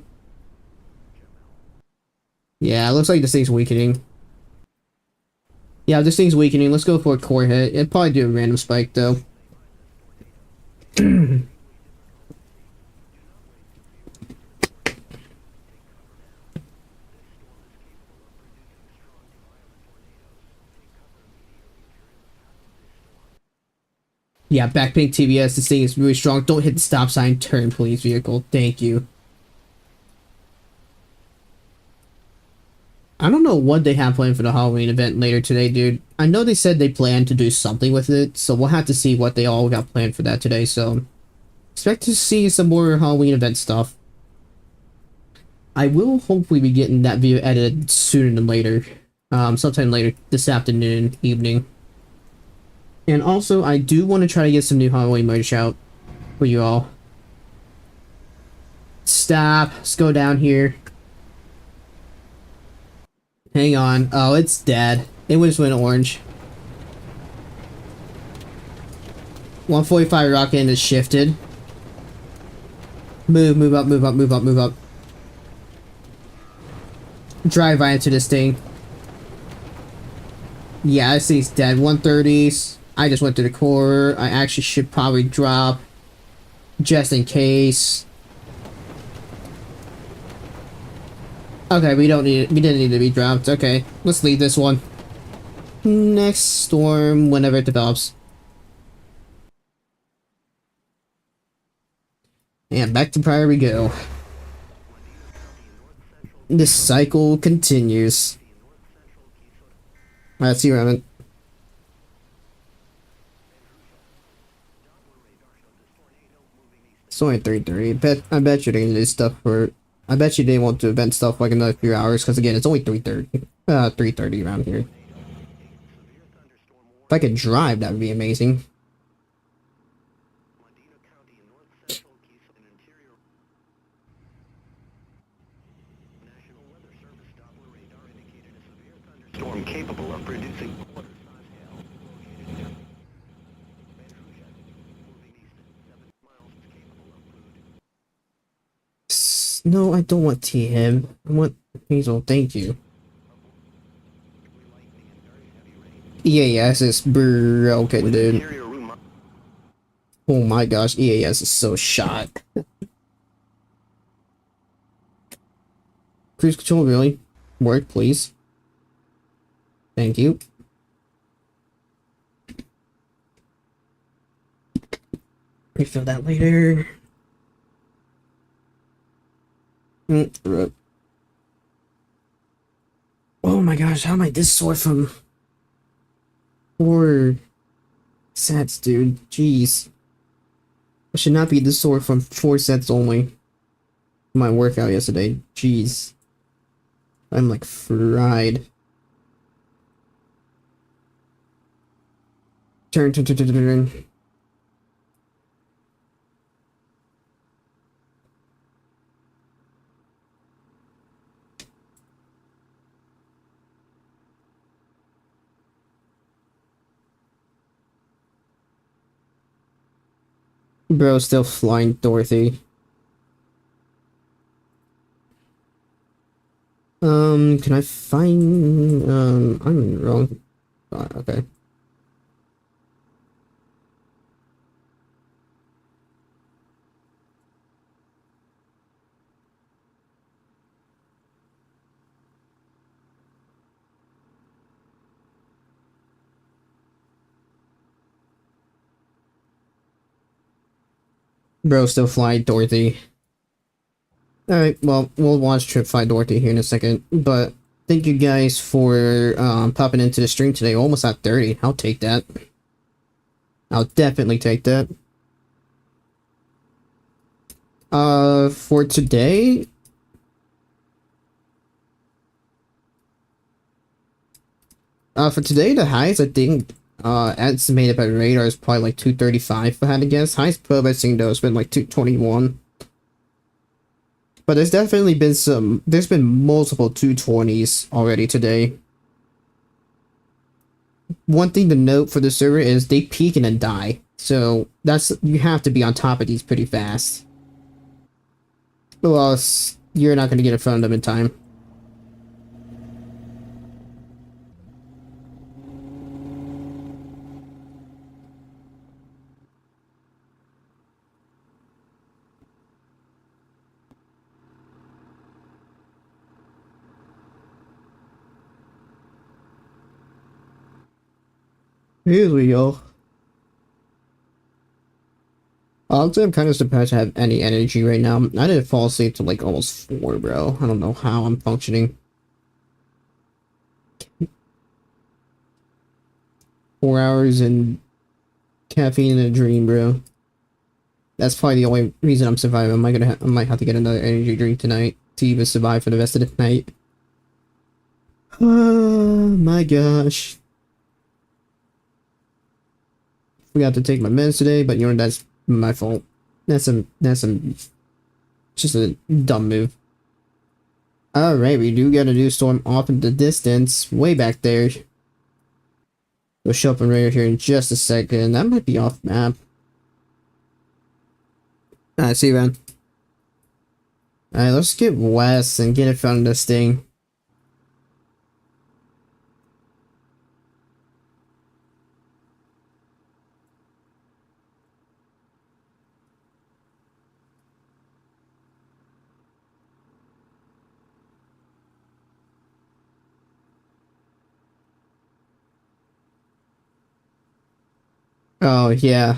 Yeah, it looks like this thing's weakening. Yeah, this thing's weakening. Let's go for a core hit. It'd probably do a random spike, though. Yeah, backping TBS. This thing is really strong. Don't hit the stop sign. Turn, please, vehicle. Thank you. I don't know what they have planned for the Halloween event later today, dude. I know they said they plan to do something with it, so we'll have to see what they all got planned for that today, so expect to see some more Halloween event stuff. I will hopefully be getting that video edited sooner than later. Sometime later this afternoon, evening. And also, I do want to try to get some new Halloween merch out for you all. Stop. Let's go down here. Hang on. Oh, it's dead. It just went orange. 145 rocket and is shifted. Move up, move up, move up, move up. Drive right into this thing. Yeah, this thing's dead. 130s. I just went to the core. I actually should probably drop. Just in case. Okay, we didn't need to be dropped. Okay, let's leave this one. Next storm, whenever it develops. And back to prior we go. This cycle continues. Alright, see you around. It's only 3:30. I bet you they're gonna do stuff for. I bet you they want to event stuff like another few hours, because again, it's only 3:30. 3:30 around here. If I could drive, that would be amazing. Storm capable of producing No, I don't want T-Him. I want Hazel, thank you. EAS is broken, dude. Oh my gosh, EAS is so shot. Cruise control, really? Work, please. Thank you. Refill that later. Oh my gosh, how am I this sore from 4 sets, dude? Jeez. I should not be this sore from 4 sets only. My workout yesterday. Jeez. I'm like fried. Turn. Bro, still flying Dorothy. Can I find, I'm in the wrong spot, okay. Bro, still flying Dorothy. Alright, well, we'll watch Trip Fly Dorothy here in a second, but thank you guys for popping into the stream today. Almost at 30. I'll take that. I'll definitely take that. For today, the highest, I think, estimated by radar is probably like 235, if I had to guess. Highest probe I've seen, though, has been like 221. But there's definitely been there's been multiple 220s already today. One thing to note for the server is they peak and then die. So you have to be on top of these pretty fast. Or else you're not going to get in front of them in time. Here we go. Honestly, I'm kind of surprised I have any energy right now. I didn't fall asleep till like almost 4, bro. I don't know how I'm functioning. 4 hours and caffeine in a dream, bro. That's probably the only reason I'm surviving. I might have to get another energy drink tonight to even survive for the rest of the night. Oh my gosh. Forgot to take my meds today, but you know that's my fault. That's just a dumb move. Alright, we do got a new storm off in the distance, way back there. We'll show up and right here in just a second. That might be off map. Alright, see you, man. Alright, let's get west and get in front of this thing. Oh, yeah.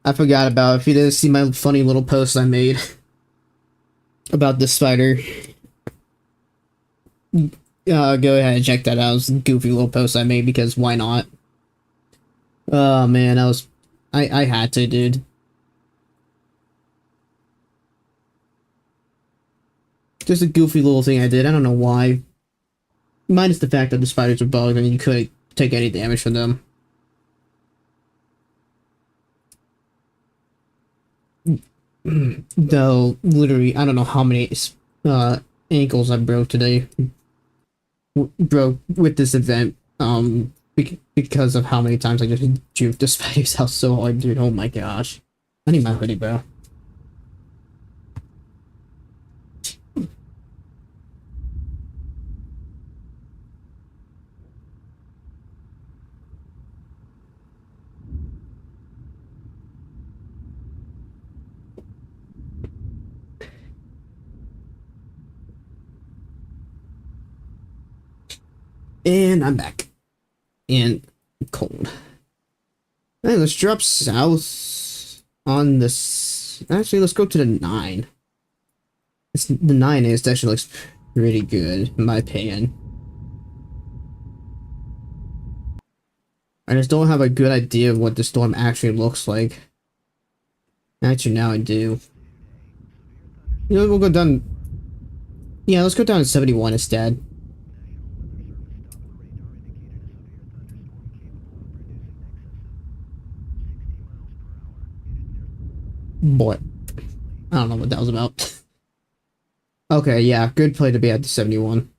I forgot about it. If you didn't see my funny little post I made about this spider, go ahead and check that out. It was a goofy little post I made because why not? Oh man, I had to, dude. Just a goofy little thing I did. I don't know why. Minus the fact that the spiders were bugged and you couldn't take any damage from them. Though, literally, I don't know how many ankles I broke today. Broke with this event. Because of how many times I just juked the spider's house so hard, dude. Oh my gosh. I need my hoodie, bro. And I'm back. And cold. Alright, let's drop south on this. Actually, let's go to the 9. The 9 is actually looks pretty good, in my opinion. I just don't have a good idea of what the storm actually looks like. Actually, now I do. You know, we'll go down. Yeah, let's go down to 71 instead. Boy, I don't know what that was about. Okay, yeah, good play to be at the 71.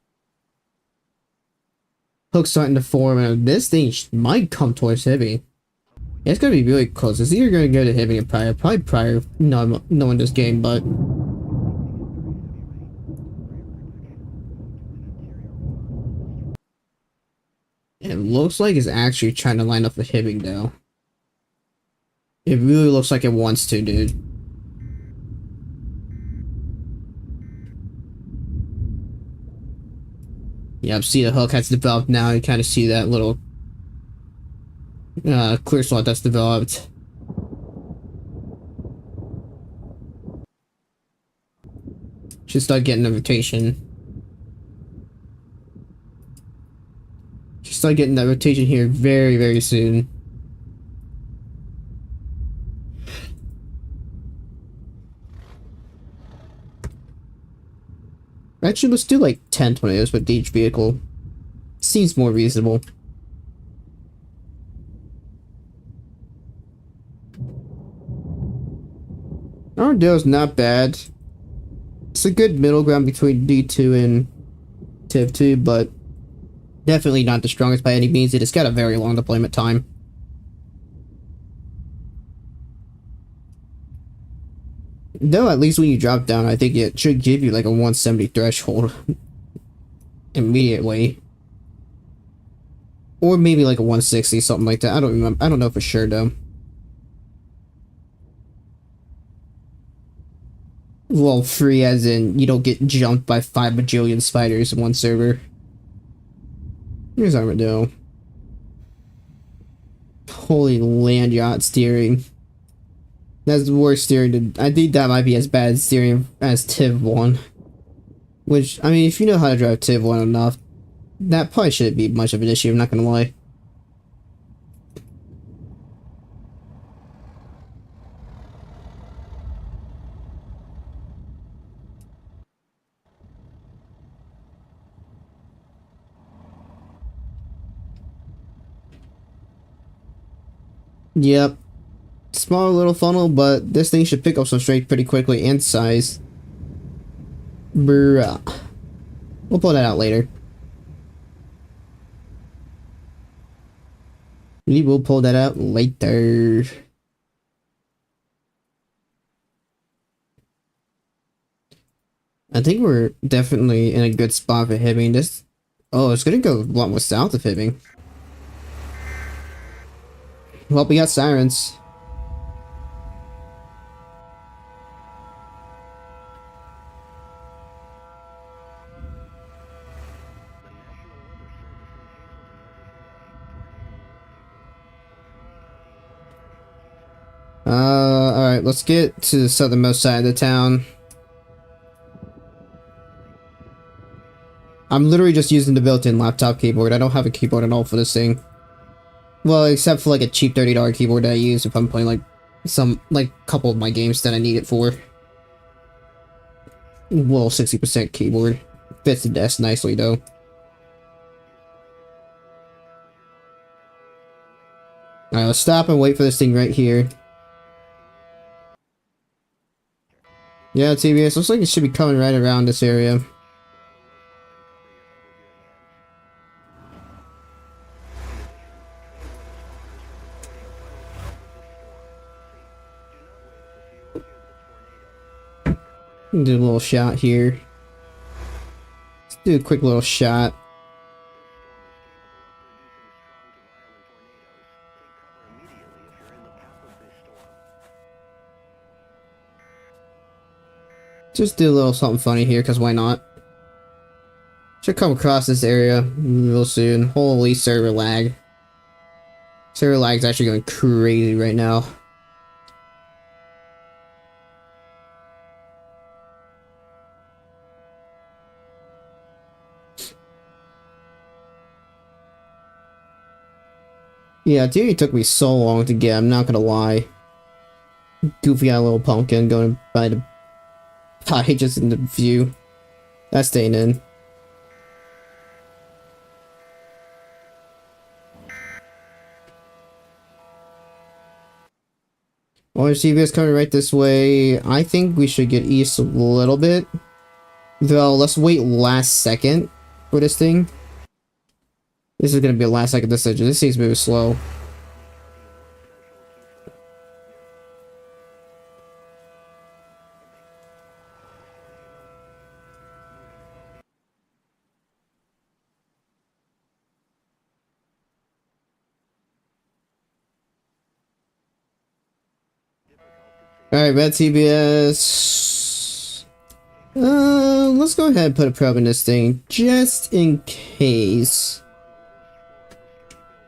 Hook's starting to form, and this thing might come towards heavy. Yeah, it's gonna be really close. It's either gonna go to heavy or prior. Probably prior. No, knowing this game, but it looks like it's actually trying to line up for Hibbing, though. It really looks like it wants to, dude. Yeah, see the hook has developed now. You kind of see that little clear slot that's developed. Should start getting the rotation. Should start getting that rotation here very, very soon. Actually, let's do like 10 tornadoes with each vehicle. Seems more reasonable. Our deal's not bad. It's a good middle ground between D2 and Tiv 2, but definitely not the strongest by any means. It has got a very long deployment time. Though, at least when you drop down, I think it should give you like a 170 threshold immediately. Or maybe like a 160, something like that. I don't remember. I don't know for sure, though. Well, free as in you don't get jumped by 5 bajillion spiders in one server. Here's Armadillo. Holy land yacht steering. That's the worst steering. I think that might be as bad steering as Tiv 1. Which, I mean, if you know how to drive Tiv 1 enough, that probably shouldn't be much of an issue, I'm not gonna lie. Yep. Small little funnel, but this thing should pick up some strength pretty quickly and size. Bruh. We'll pull that out later. We will pull that out later. I think we're definitely in a good spot for Hibbing. This, oh, it's gonna go a lot more south of Hibbing. Well, we got sirens. Alright, let's get to the southernmost side of the town. I'm literally just using the built-in laptop keyboard. I don't have a keyboard at all for this thing. Well, except for like a cheap $30 keyboard that I use if I'm playing like couple of my games that I need it for. Well, 60% keyboard. Fits the desk nicely though. Alright, let's stop and wait for this thing right here. Yeah, TBS, looks like it should be coming right around this area. Do a little shot here. Let's do a quick little shot. Just do a little something funny here, because why not? Should come across this area real soon. Holy server lag. Server lag is actually going crazy right now. Yeah, dude, it took me so long to get, I'm not gonna lie. Goofy eyed little pumpkin going by the pie just in the view. That's staying in. Orange TV is coming right this way. I think we should get east a little bit. Though, let's wait last second for this thing. This is gonna be a last second decision. This thing's moving slow. Alright, red TBS. Let's go ahead and put a probe in this thing, just in case.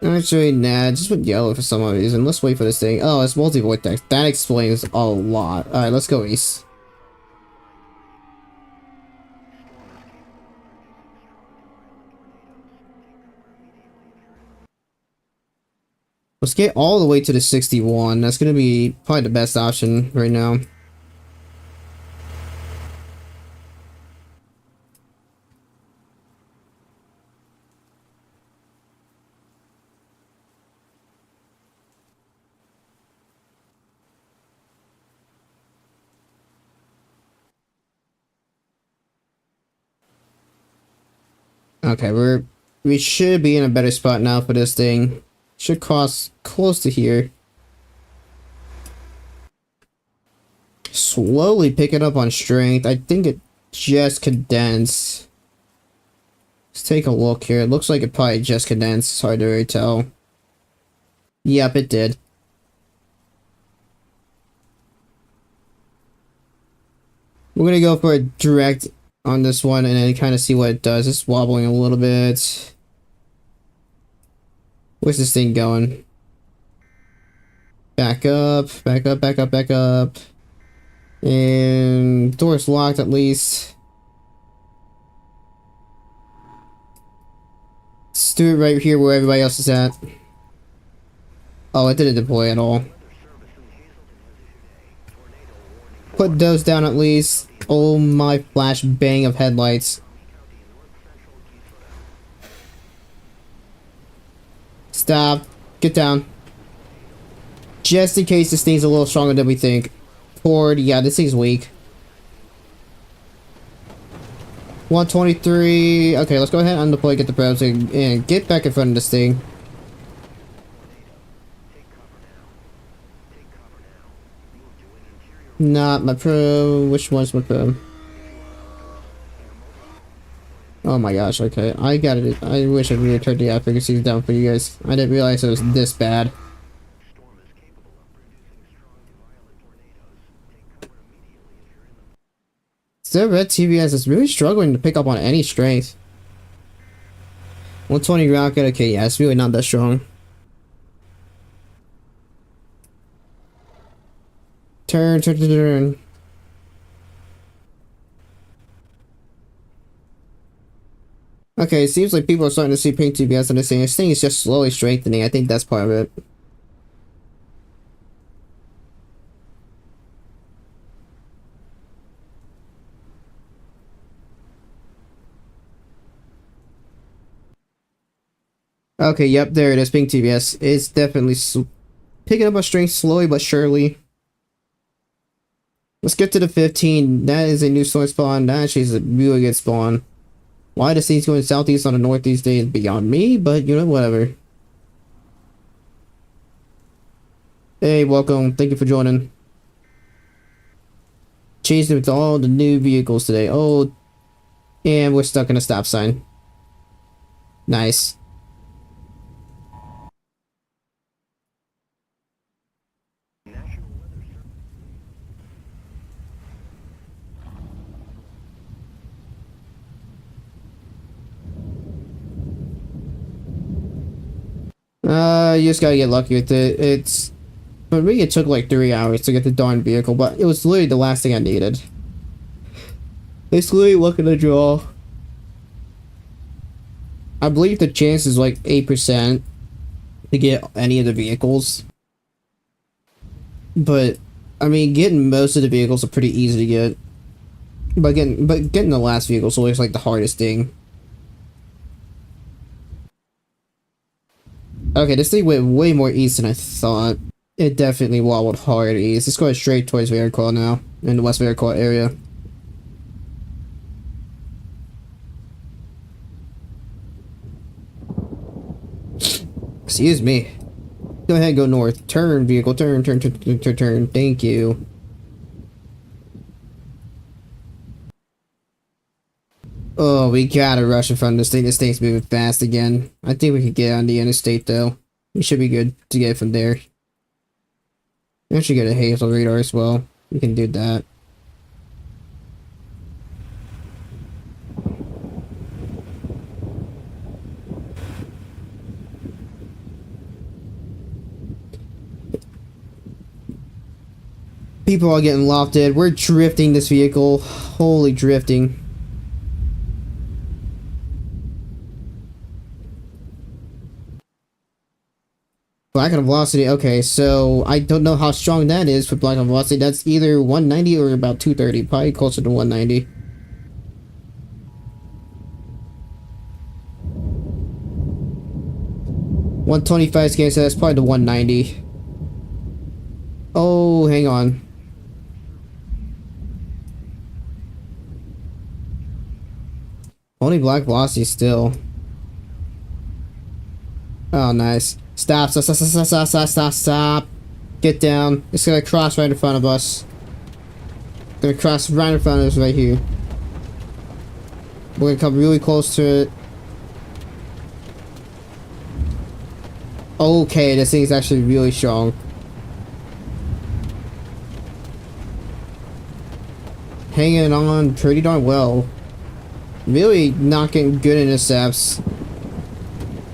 Actually, nah, just put yellow for some reason. Let's wait for this thing. Oh, it's multi-vortex. That explains a lot. Alright, let's go east. Let's get all the way to the 61. That's gonna be probably the best option right now. Okay, we should be in a better spot now for this thing. Should cross close to here. Slowly picking up on strength. I think it just condensed. Let's take a look here. It looks like it probably just condensed. It's hard to really tell. Yep, it did. We're gonna go for a direct on this one and then kind of see what it does. It's wobbling a little bit. Where's this thing going? Back up, back up, back up, back up. And door's locked at least. Let's do it right here where everybody else is at. Oh, it didn't deploy at all. Put those down at least. Oh my flash bang of headlights. Stop. Get down. Just in case this thing's a little stronger than we think. Ford, yeah, this thing's weak. 123. Okay, let's go ahead and undeploy, get the probes, and get back in front of this thing. Not my probe. Which one's my probe? Oh my gosh, okay. I got it. I wish I really turned the efficacy down for you guys. I didn't realize it was this bad. So red TBS is really struggling to pick up on any strength. 120 rocket, okay, yeah, it's really not that strong. Turn, turn, turn, turn. Okay, it seems like people are starting to see pink TBS and they're saying this thing is just slowly strengthening. I think that's part of it. Okay, yep, there it is. Pink TBS. It's definitely picking up a strength slowly but surely. Let's get to the 15. That is a new source spawn. That actually is a really good spawn. Why the thing's going southeast on the north these days is beyond me, but you know, whatever. Hey, welcome. Thank you for joining. Chased with all the new vehicles today. Oh, and we're stuck in a stop sign. Nice. You just gotta get lucky with it. It's, for me, it took like 3 hours to get the darn vehicle, but it was literally the last thing I needed. It's literally looking to draw. I believe the chance is like 8% to get any of the vehicles. But, I mean, getting most of the vehicles are pretty easy to get. But getting the last vehicle is always like the hardest thing. Okay, this thing went way more east than I thought. It definitely wobbled hard east. It's going straight towards Veracruz now, in the West Veracruz area. Excuse me. Go ahead, go north. Turn, vehicle, turn, turn, turn, turn, turn, turn. Thank you. Oh, we gotta rush in front of this thing. This thing's moving fast again. I think we could get on the interstate, though. We should be good to get from there. I should get a Hazel radar as well. We can do that. People are getting lofted. We're drifting this vehicle. Holy drifting. Black on velocity. Okay, so I don't know how strong that is for black on velocity. That's either 190 or about 230. Probably closer to 190. $125 scan, so that's probably the 190. Oh, hang on. Only black velocity still. Oh, nice. Stop, stop, stop, stop, stop, stop, stop, stop. Get down. It's gonna cross right in front of us. Gonna cross right in front of us right here. We're gonna come really close to it. Okay, this thing is actually really strong. Hanging on pretty darn well. Really not getting good intercepts.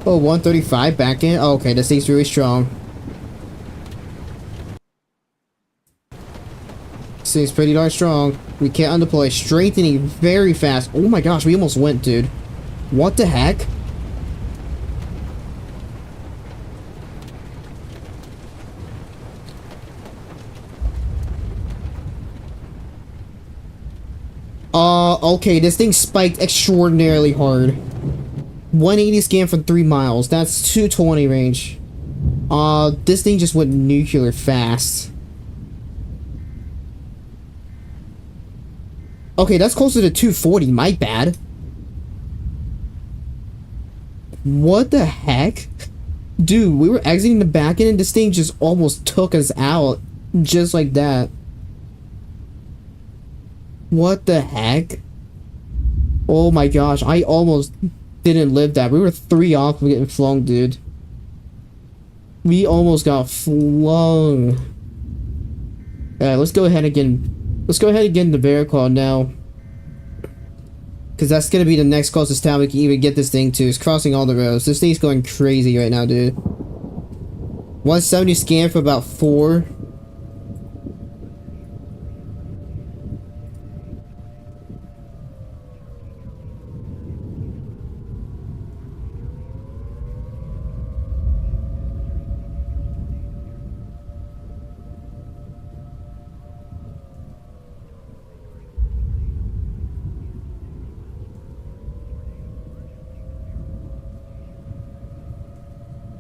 Oh, 135 back in? Oh, okay, this thing's really strong. This thing's pretty darn strong. We can't undeploy. Strengthening very fast. Oh my gosh, we almost went, dude. What the heck? Okay, this thing spiked extraordinarily hard. 180 scan for 3 miles. That's 220 range. This thing just went nuclear fast. Okay, that's closer to 240. My bad. What the heck? Dude, we were exiting the back end and this thing just almost took us out. Just like that. What the heck? Oh my gosh, I almost didn't live that. We were 3 off from getting flung, dude. We almost got flung. Alright, let's go ahead and get in the bear claw now. Because that's going to be the next closest town we can even get this thing to. It's crossing all the roads. This thing's going crazy right now, dude. 170 scan for about 4.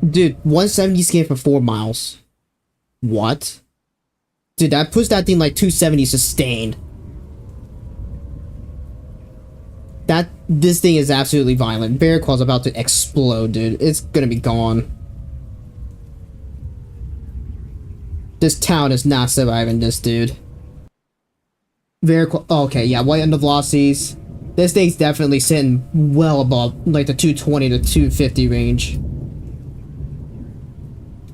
Dude, 170 scan for 4 miles. What? Dude, that puts that thing like 270 sustained. This thing is absolutely violent. Bear Claw's about to explode, dude. It's gonna be gone. This town is not surviving this, dude. Bear Claw. Okay, yeah, white under velocities. This thing's definitely sitting well above like the 220 to 250 range.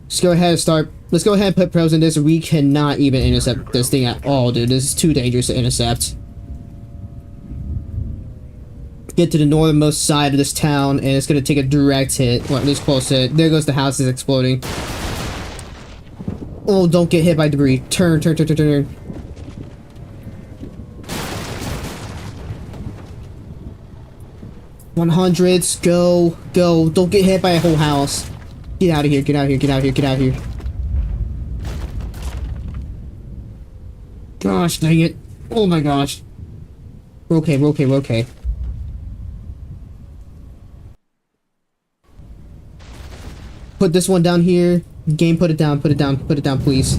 Let's go ahead and start. Let's go ahead and put probes in this. We cannot even intercept this thing at all, dude. This is too dangerous to intercept. Get to the northernmost side of this town, and it's gonna take a direct hit. Or at least close hit. There goes the house is exploding. Oh, don't get hit by debris. Turn, turn, turn, turn, turn. 100s. Go, go. Don't get hit by a whole house. Get out of here, get out of here, get out of here, get out of here. Gosh dang it. Oh my gosh. We're okay, we're okay, we're okay. Put this one down here. Game, put it down, put it down, put it down, please.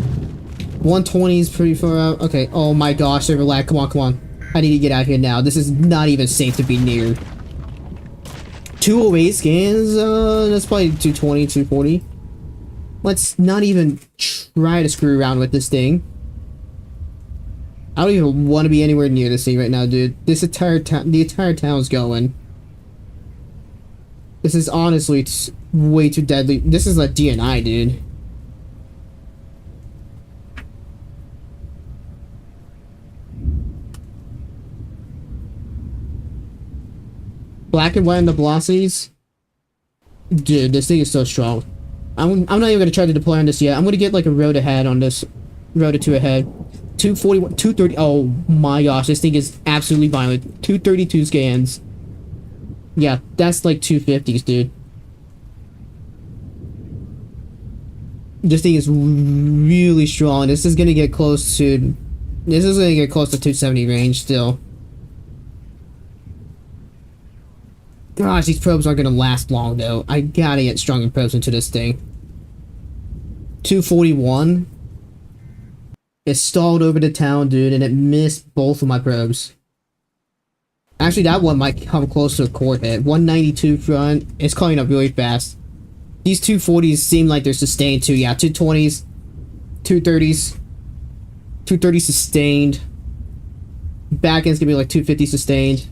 120 is pretty far out. Okay, oh my gosh, they relax. Come on, come on. I need to get out here now. This is not even safe to be near. 208 scans, that's probably 220, 240. Let's not even try to screw around with this thing. I don't even want to be anywhere near this thing right now, dude. This entire town, the entire town's going. This is honestly way too deadly. This is a DNI, dude. Black and white on the velocities. Dude, this thing is so strong. I'm not even gonna try to deploy on this yet. I'm gonna get like a road ahead on this. Road to 2 ahead. 241, 230. Oh my gosh, this thing is absolutely violent. 232 scans. Yeah, that's like 250s, dude. This thing is really strong. This is gonna get close to. This is gonna get close to 270 range still. Gosh, these probes aren't gonna last long though. I gotta get stronger probes into this thing. 241. It stalled over the town, dude, and it missed both of my probes. Actually, that one might come close to a core hit. 192 front. It's coming up really fast. These 240s seem like they're sustained too. Yeah, 220s, 230s, 230 sustained. Back end's gonna be like 250 sustained.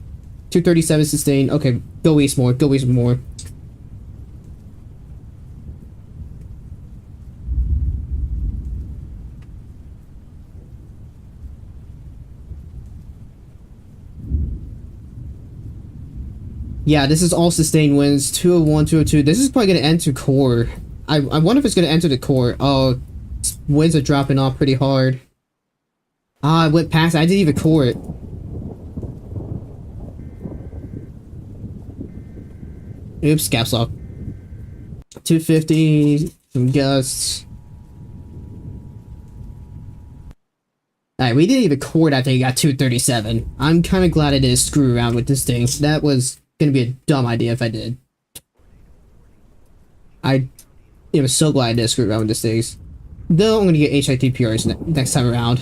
237 sustained. Okay, go east more. Go east more. Yeah, this is all sustained wins. 201, 202. This is probably going to enter core. I wonder if it's going to enter the core. Oh, winds are dropping off pretty hard. Ah, I went past it. I didn't even core it. Oops, caps lock. 250, some gusts. Alright, we didn't even core that thing at 237. I'm kind of glad I didn't screw around with this thing. That was gonna be a dumb idea if I did. I am so glad I didn't screw around with this thing. Though I'm gonna get HIT PRs next time around.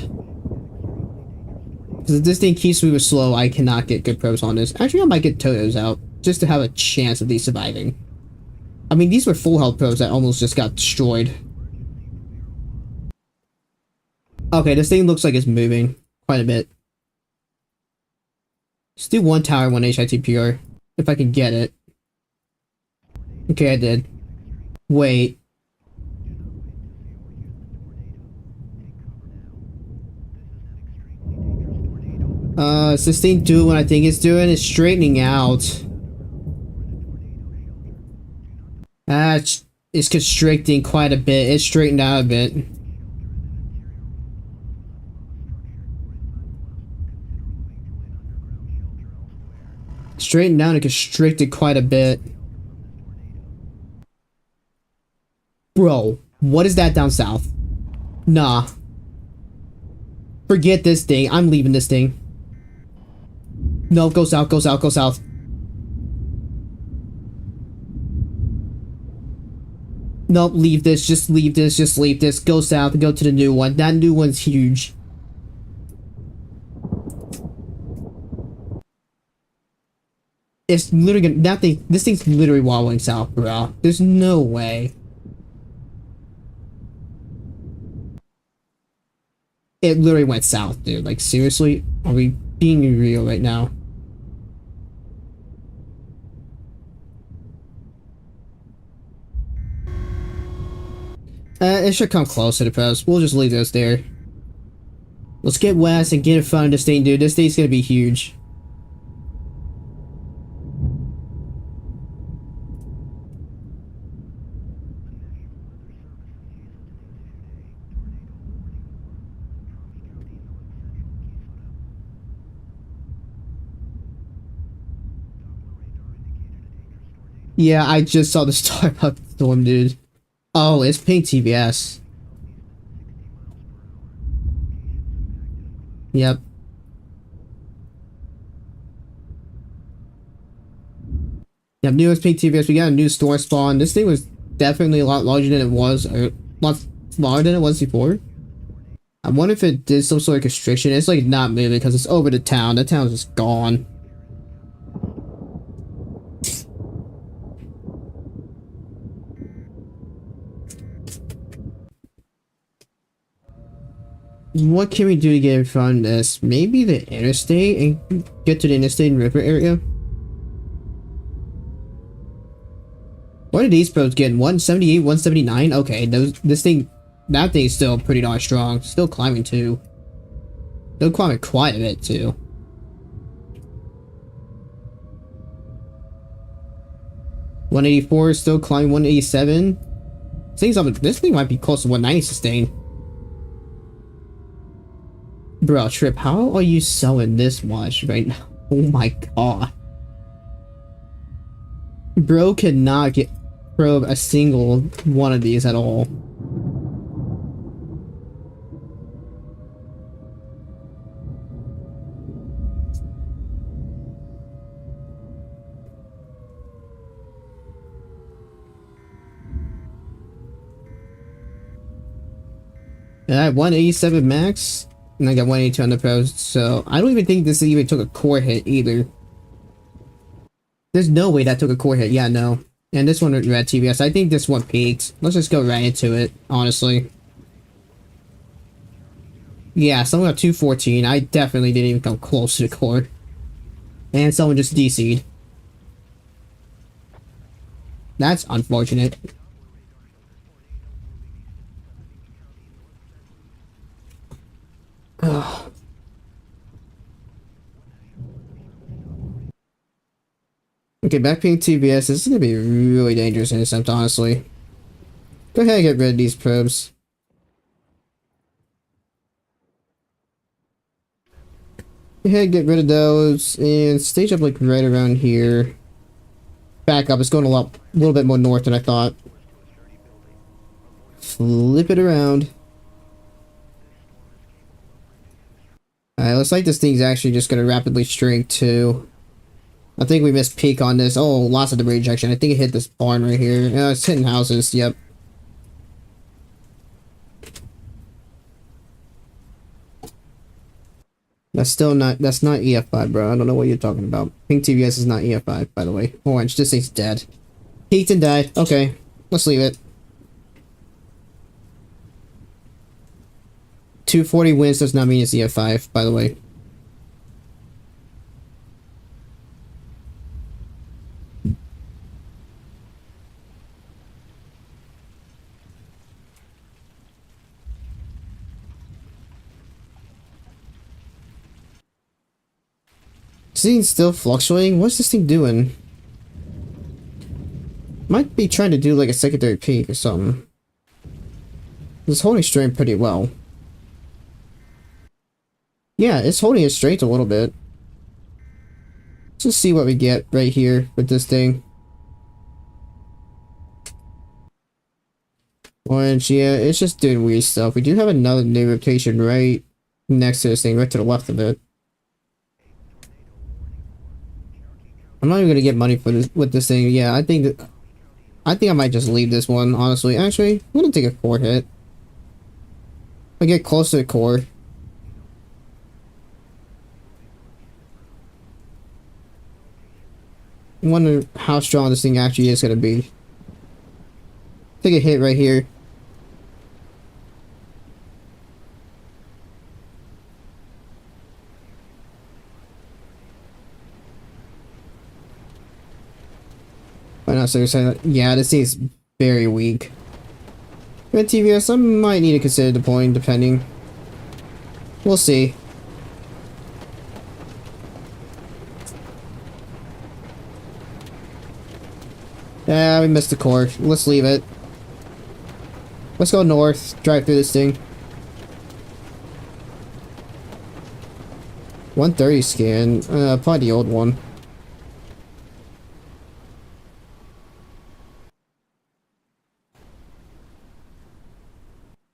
Because if this thing keeps moving slow, I cannot get good probes on this. Actually, I might get Totos out, just to have a chance of these surviving. I mean, these were full health probes that almost just got destroyed. Okay, this thing looks like it's moving quite a bit. Let's do one tower, one HIT PR, if I can get it. Okay, I did. Wait. Is this thing doing what I think it's doing? It's straightening out. It's constricting quite a bit. It's straightened out a bit. Straightened down and constricted quite a bit. Bro, what is that down south? Nah. Forget this thing. I'm leaving this thing. No, go south, go south, go south. Nope, leave this, just leave this, just leave this. Go south and go to the new one. That new one's huge. It's literally gonna, that thing, this thing's literally wobbling south, bro. There's no way. It literally went south, dude. Like, seriously? Are we being real right now? It should come close to the post. We'll just leave those there. Let's get west and get in front of this thing, dude. This thing's gonna be huge. Yeah, I just saw the Starbucks storm, dude. Oh, it's pink TVS. Yep. Yep, newest pink TVS. We got a new store spawn. This thing was definitely a lot larger than it was, or a lot smaller than it was before. I wonder if it did some sort of constriction. It's like not moving because it's over the town. The town's just gone. What can we do to get in front of this? Maybe the interstate and get to the interstate and river area? What are these probes getting? 178, 179? Okay, this thing, that thing's still pretty darn strong. Still climbing too. Still climbing quite a bit too. $184, still climbing 187. This thing might be close to 190 sustain. Bro, Trip, how are you selling this much right now? Oh my god. Bro cannot get probe a single one of these at all. And I have 187 max, and I got 182 on the pros, so I don't even think this even took a core hit either. There's no way that took a core hit. Yeah, no. And this one red TVS. I think this one peaked. Let's just go right into it, honestly. Yeah, someone got 214. I definitely didn't even come close to the core. And someone just DC'd. That's unfortunate. Ugh. Okay, backping TBS. This is gonna be really dangerous in a sense, honestly. Go ahead and get rid of these probes. Go ahead, get rid of those, and stage up like right around here. Back up, it's going a little bit more north than I thought. Flip it around. Alright, looks like this thing's actually just gonna rapidly shrink too. I think we missed peak on this. Oh, lots of debris ejection. I think it hit this barn right here. It's hitting houses, yep. That's not EF5, bro. I don't know what you're talking about. Pink TVS is not EF5, by the way. Orange, this thing's dead. Peaked and died. Okay, let's leave it. 240 wins does not mean it's EF5, by the way. This thing's still fluctuating? What's this thing doing? Might be trying to do like a secondary peak or something. It's holding straight pretty well. Yeah, it's holding it straight a little bit. Let's just see what we get right here with this thing. Orange, yeah, it's just doing weird stuff. We do have another new rotation right next to this thing, right to the left of it. I'm not even gonna get money for this with this thing. Yeah, I think I might just leave this one, honestly. Actually, I'm gonna take a core hit. I get close to the core. I wonder how strong this thing actually is gonna be. Take a hit right here. Why not seriously? Yeah, this thing's very weak. Red TVS, I might need to consider deploying, depending. We'll see. Yeah, we missed the core. Let's leave it. Let's go north, drive through this thing. 130 scan. Probably the old one.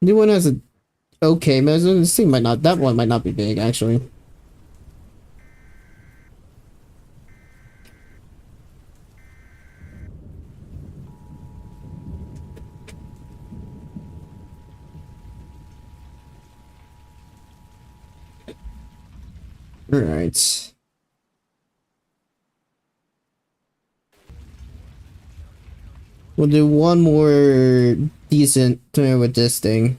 New one has a okay measure. This thing might not. That one might not be big actually. All right. We'll do one more decent tournament with this thing.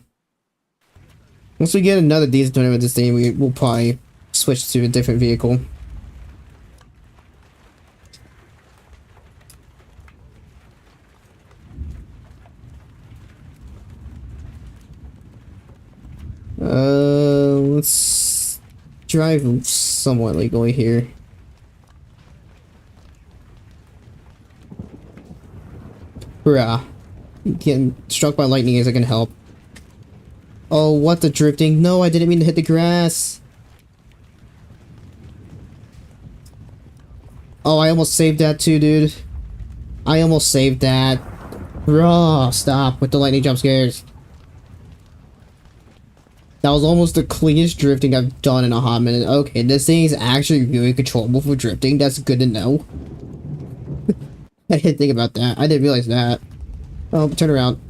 Once we get another decent tournament with this thing, we'll probably switch to a different vehicle. Let's drive somewhat legally here. Bruh. Getting struck by lightning isn't gonna help. Oh, what the drifting? No, I didn't mean to hit the grass. Oh, I almost saved that too, dude. I almost saved that. Bruh, stop with the lightning jump scares. That was almost the cleanest drifting I've done in a hot minute. Okay, this thing is actually really controllable for drifting. That's good to know. I didn't think about that. I didn't realize that. Oh, turn around.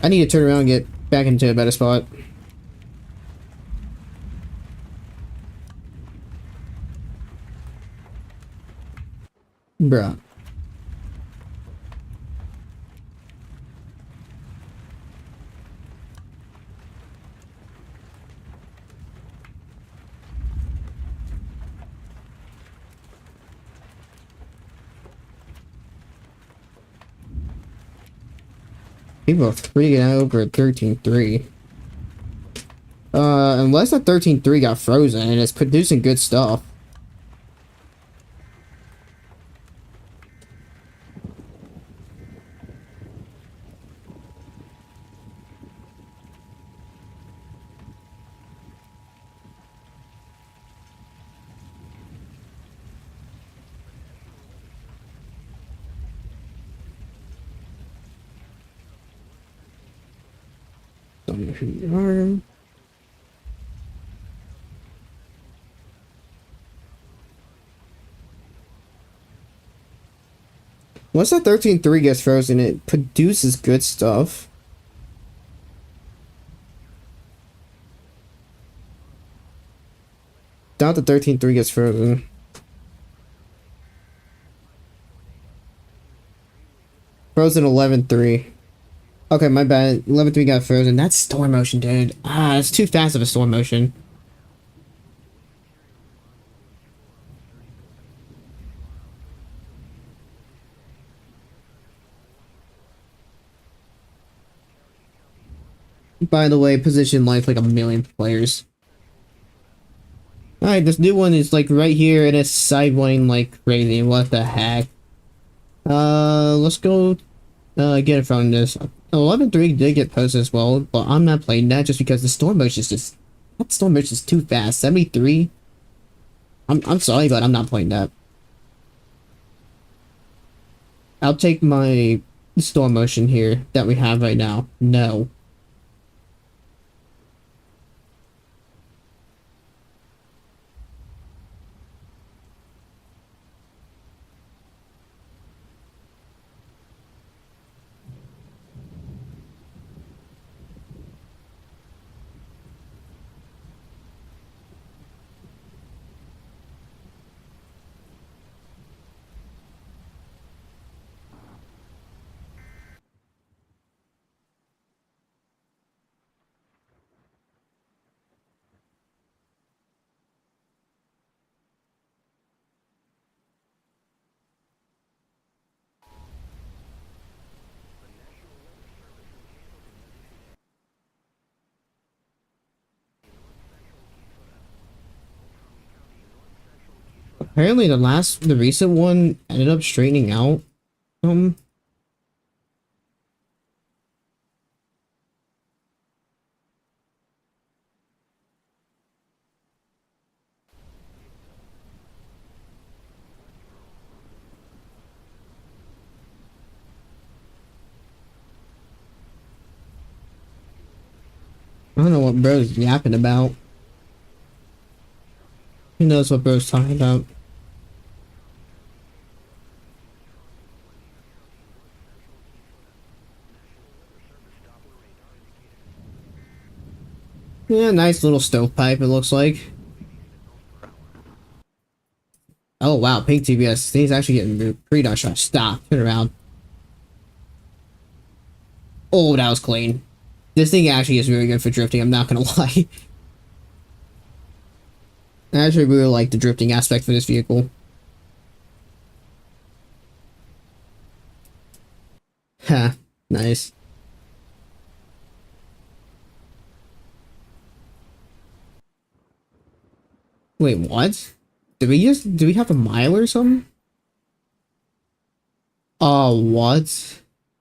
I need to turn around and get back into a better spot. Bruh. People are freaking out over a 13.3. Unless that 13.3 got frozen and it's producing good stuff. find who you are. Once that 13.3 gets frozen, it produces good stuff. Now the 13.3 gets frozen. Frozen 11.3. Okay, my bad. 11.3 got frozen. That's storm motion, dude. Ah, it's too fast of a storm motion. By the way, position life like a million players. Alright, this new one is like right here and it's sidewinding like crazy. What the heck? Let's go get in front of this. 11.3 did get posted as well, but I'm not playing that just because the storm motion is just that storm motion is too fast. 73. I'm sorry, but I'm not playing that. I'll take my storm motion here that we have right now. No. Apparently the recent one ended up straightening out. I don't know what bro's yapping about. Who knows what bro's talking about? Yeah, nice little stovepipe it looks like. Oh wow, pink TBS. Things actually getting pretty darn sharp. Stop. Turn around. Oh, that was clean. This thing actually is really good for drifting, I'm not gonna lie. I actually really like the drifting aspect for this vehicle. Ha, nice. Wait, what? Did we have a mile or something? What?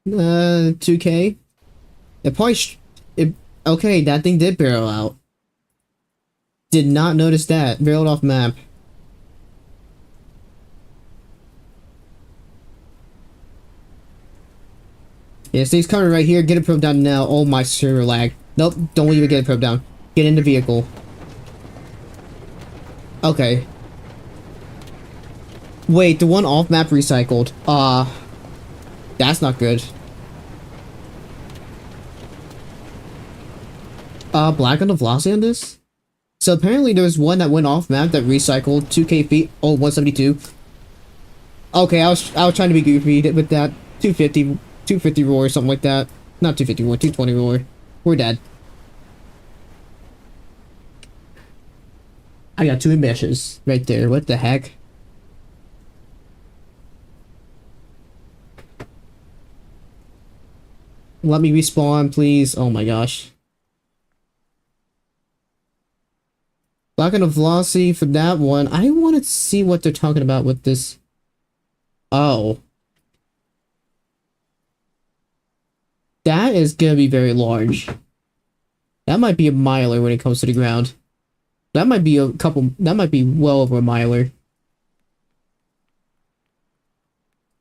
2K? It probably okay, that thing did barrel out. Did not notice that. Barreled off map. Yeah, thing's coming right here. Get it probe down now. Oh my server lag. Nope, don't even get it probe down. Get in the vehicle. Okay. Wait, the one off map recycled. That's not good. Black on the velocity on this? So apparently there was one that went off map that recycled 2k feet. Oh, 172. Okay, I was trying to be goofy with that. 250 roar or something like that. Not 250 roar, 220 roar. We're dead. I got two emissions right there. What the heck? Let me respawn, please. Oh my gosh. Black on the velocity for that one. I want to see what they're talking about with this. Oh. That is gonna be very large. That might be a miler when it comes to the ground. That might be that might be well over a miler.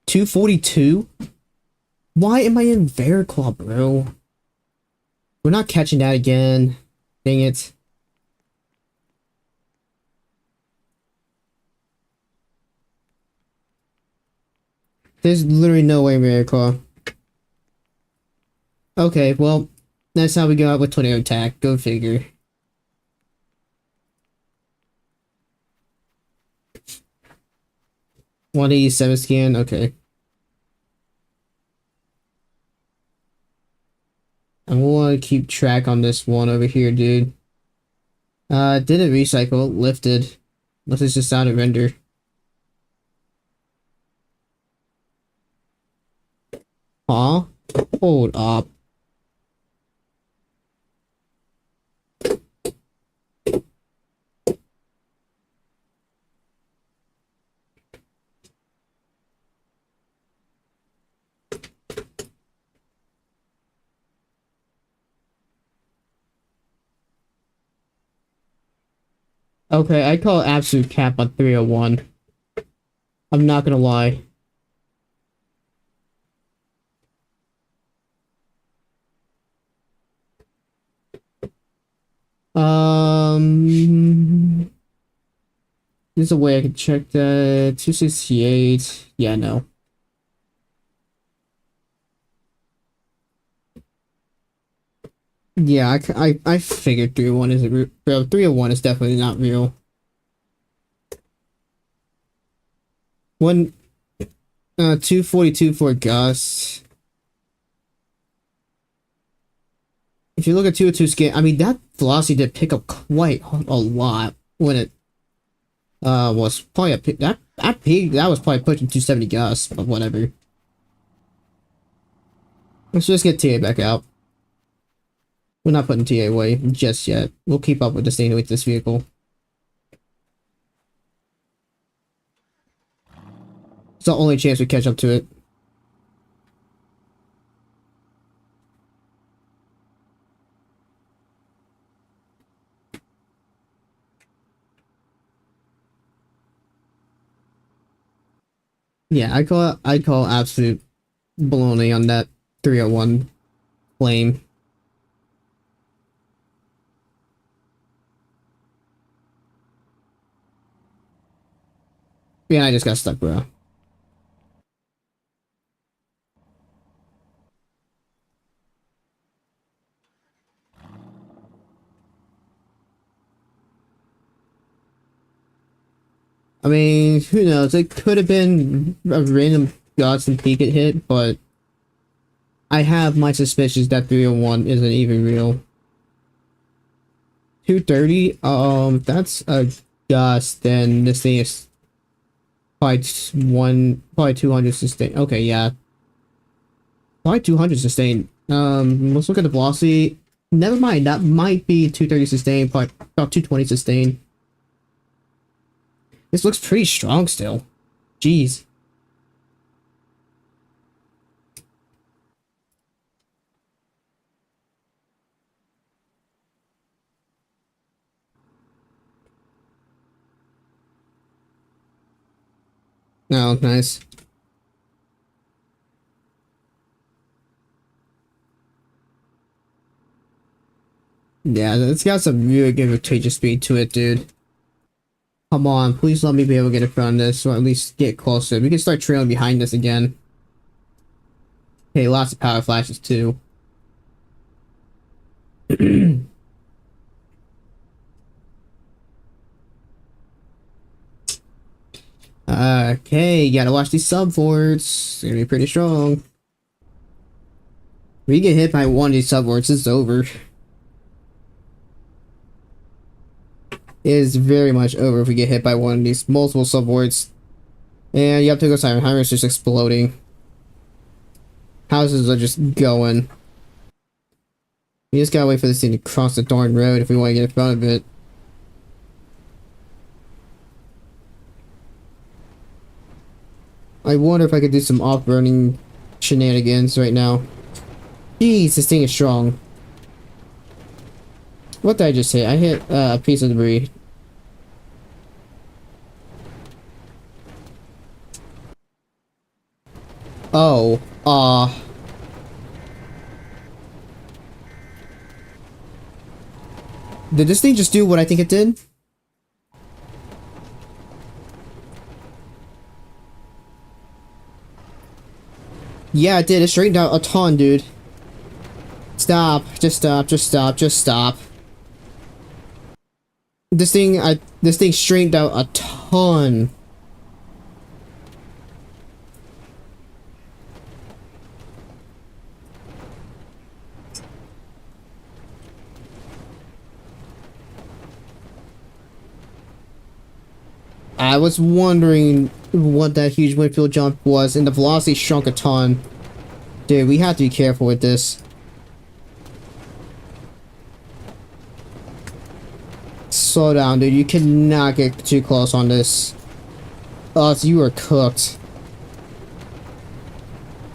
242? Why am I in Veraclaw, bro? We're not catching that again. Dang it. There's literally no way, Miracle. Okay, well, that's how we go out with tornado attack. Go figure. $187 scan. Okay. I want to keep track on this one over here, dude. Didn't recycle. Lifted. Unless it's just out of render. Huh? Hold up. Okay, I call absolute cap on 301. I'm not gonna lie. There's a way I can check that. 268. Yeah, no. Yeah, I figured 301 isn't real. 301 is definitely not real. One, 242 for gust. If you look at 202 scan, I mean, that velocity did pick up quite a lot when it, was probably a, that peak, that was probably pushing 270 gusts, but whatever. Let's just get TA back out. We're not putting TA away just yet. We'll keep up with the thing with this vehicle. It's the only chance we catch up to it. Yeah, I'd call absolute baloney on that 301 claim. Yeah, I just got stuck, bro. I mean, who knows? It could have been a random Godsend peak it hit, but I have my suspicions that 301 isn't even real. 230? That's a gust, then this thing is probably 200 sustain. Okay, yeah. Probably 200 sustain. Let's look at the velocity. Never mind, that might be 230 sustain, probably about 220 sustain. This looks pretty strong still. Jeez. Oh, nice. Yeah, it's got some really good rotation speed to it, dude. Come on, please let me be able to get in front of this, or at least get closer. We can start trailing behind this again. Okay, lots of power flashes too. Okay, gotta watch these subvorts. It's gonna be pretty strong. We get hit by one of these subvorts, it's over. It is very much over if we get hit by one of these multiple subvorts. And you have to go siren. Siren's just exploding. Houses are just going. We just gotta wait for this thing to cross the darn road if we want to get in front of it. I wonder if I could do some off-roading shenanigans right now. Jeez, this thing is strong. What did I just hit? I hit a piece of debris. Oh, Did this thing just do what I think it did? Yeah, it did. It straightened out a ton, dude. Stop. Just stop. Just stop. Just stop. This thing straightened out a ton. I was wondering what that huge windfield jump was, and the velocity shrunk a ton. Dude, we have to be careful with this. Slow down, dude. You cannot get too close on this. Oh, you are cooked.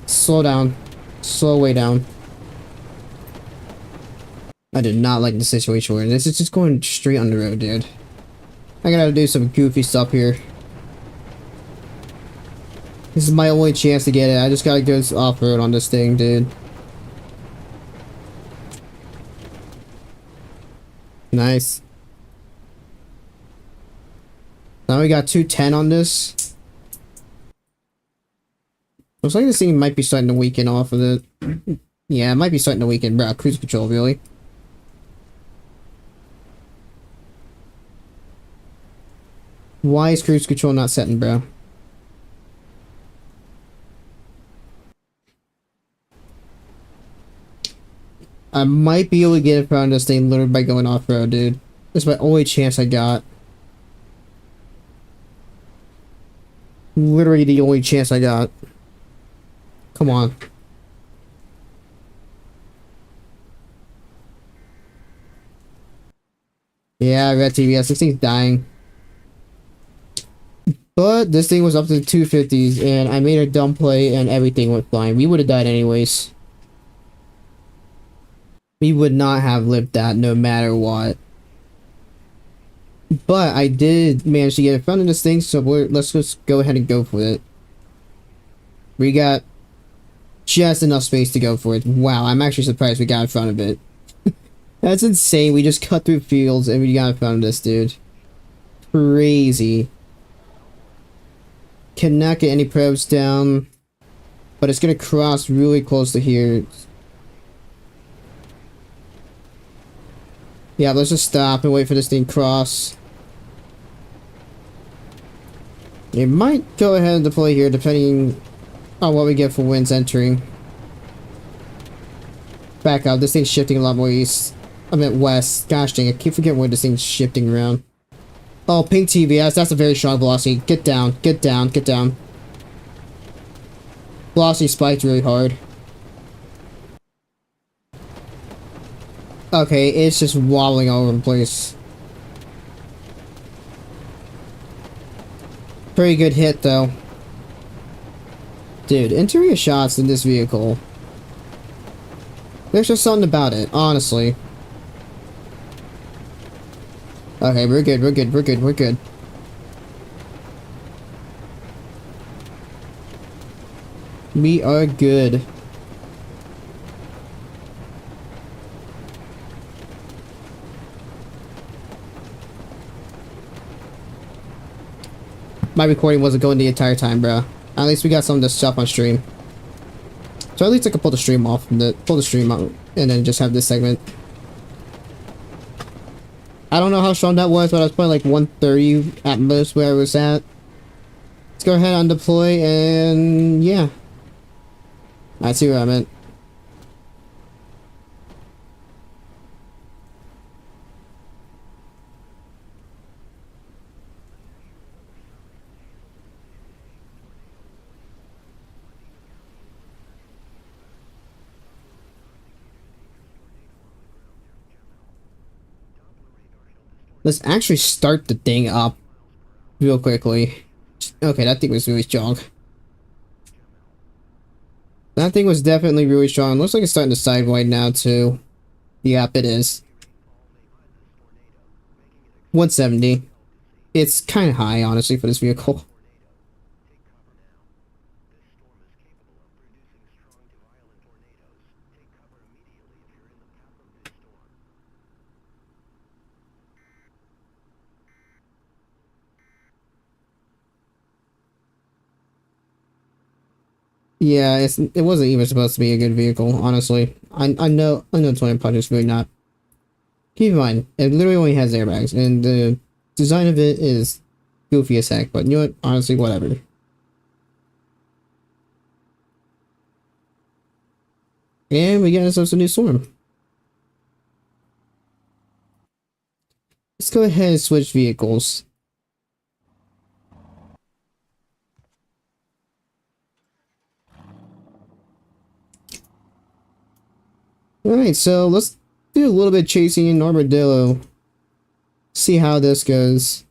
Slow down. Slow way down. I did not like the situation we're in. This is just going straight on the road, dude. I gotta do some goofy stuff here. This is my only chance to get it. I just gotta go off-road on this thing, dude. Nice. Now we got 210 on this. Looks like this thing might be starting to weaken off of it. Yeah, it might be starting to weaken, bro. Cruise control, really. Why is cruise control not setting, bro? I might be able to get in front of this thing literally by going off-road, dude. This is my only chance I got. Literally the only chance I got. Come on. Yeah, red TBS. This thing's dying. But this thing was up to the 250s, and I made a dumb play, and everything went fine. We would have died anyways. We would not have lived that no matter what. But I did manage to get in front of this thing, so let's just go ahead and go for it. We got just enough space to go for it. Wow, I'm actually surprised we got in front of it. That's insane. We just cut through fields and we got in front of this dude. Crazy. Cannot get any probes down, but it's gonna cross really close to here. Yeah, let's just stop and wait for this thing to cross. It might go ahead and deploy here depending on what we get for winds entering. Back up, this thing's shifting a lot more east. I meant west. Gosh dang, I keep forgetting where this thing's shifting around. Oh, pink TVS, that's a very strong velocity. Get down, get down, get down. Velocity spiked really hard. Okay, it's just wobbling all over the place. Pretty good hit, though. Dude, interior shots in this vehicle. There's just something about it, honestly. Okay, we're good, we're good, we're good, we're good. We are good. My recording wasn't going the entire time, bro. At least we got something to stuff on stream. So at least I can pull the stream off, pull the stream out, and then just have this segment. I don't know how strong that was, but I was probably like 130 at most where I was at. Let's go ahead and deploy, and yeah. I see where I'm at. Let's actually start the thing up real quickly. Okay, that thing was really strong. That thing was definitely really strong. Looks like it's starting to sidewide now too. Yep, it is. 170. It's kind of high, honestly, for this vehicle. Yeah, it wasn't even supposed to be a good vehicle, honestly. I know Toy Project is really not. Keep in mind, it literally only has airbags, and the design of it is goofy as heck, but you know what? Honestly, whatever. And we got ourselves a new storm. Let's go ahead and switch vehicles. Alright, so let's do a little bit of chasing in Armadillo. See how this goes.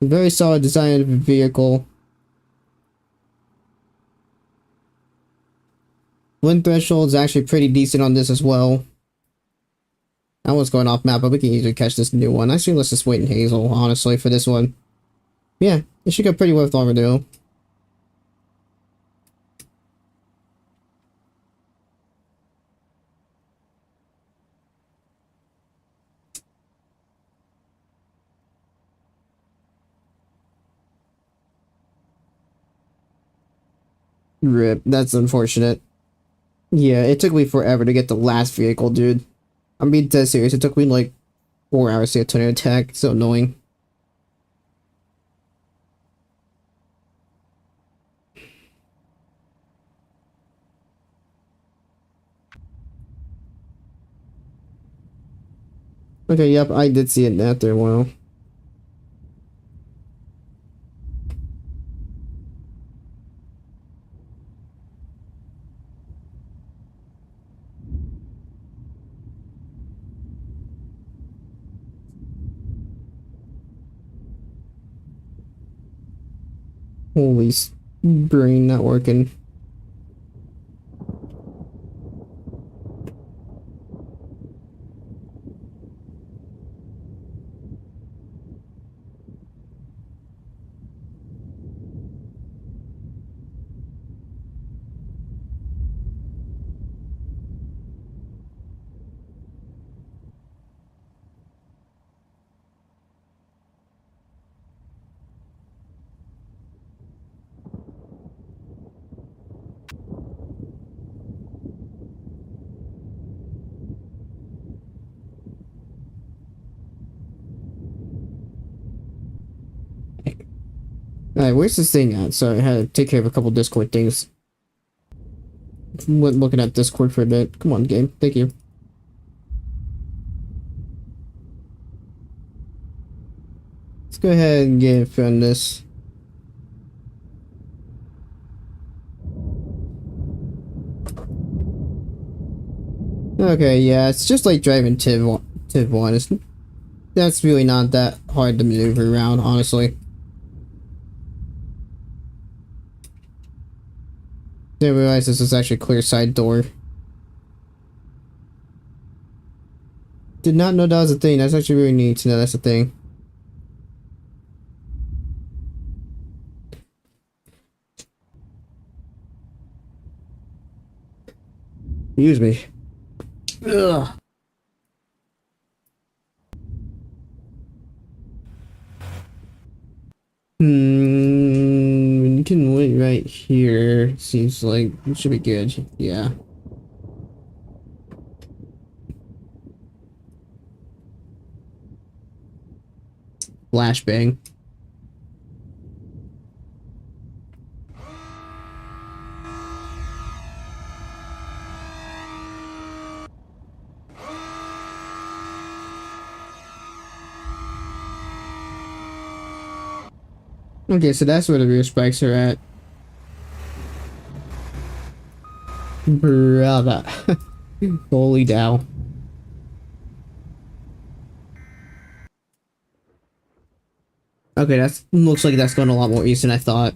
Very solid design of a vehicle. Wind threshold is actually pretty decent on this as well. That one's going off map, but we can easily catch this new one. Actually, let's just wait in Hazel, honestly, for this one. Yeah, it should go pretty well with Armadillo. Rip, that's unfortunate. Yeah, it took me forever to get the last vehicle, dude. I'm being dead serious. It took me like 4 hours to get to an attack. So annoying. Okay, yep, I did see it after a while. Holy brain not working. Alright, where's this thing at? Sorry, I had to take care of a couple Discord things. Went looking at Discord for a bit. Come on, game. Thank you. Let's go ahead and get in front of this. Okay, yeah, it's just like driving Tiv 1. That's really not that hard to maneuver around, honestly. Didn't realize this was actually a clear side door. Did not know that was a thing. That's actually really neat to know that's a thing. Excuse me. Ugh. You can wait right here. Seems like it should be good. Yeah. Flashbang. Okay, so that's where the rear spikes are at. Brother. Holy cow. Okay, that's looks like that's going a lot more east than I thought.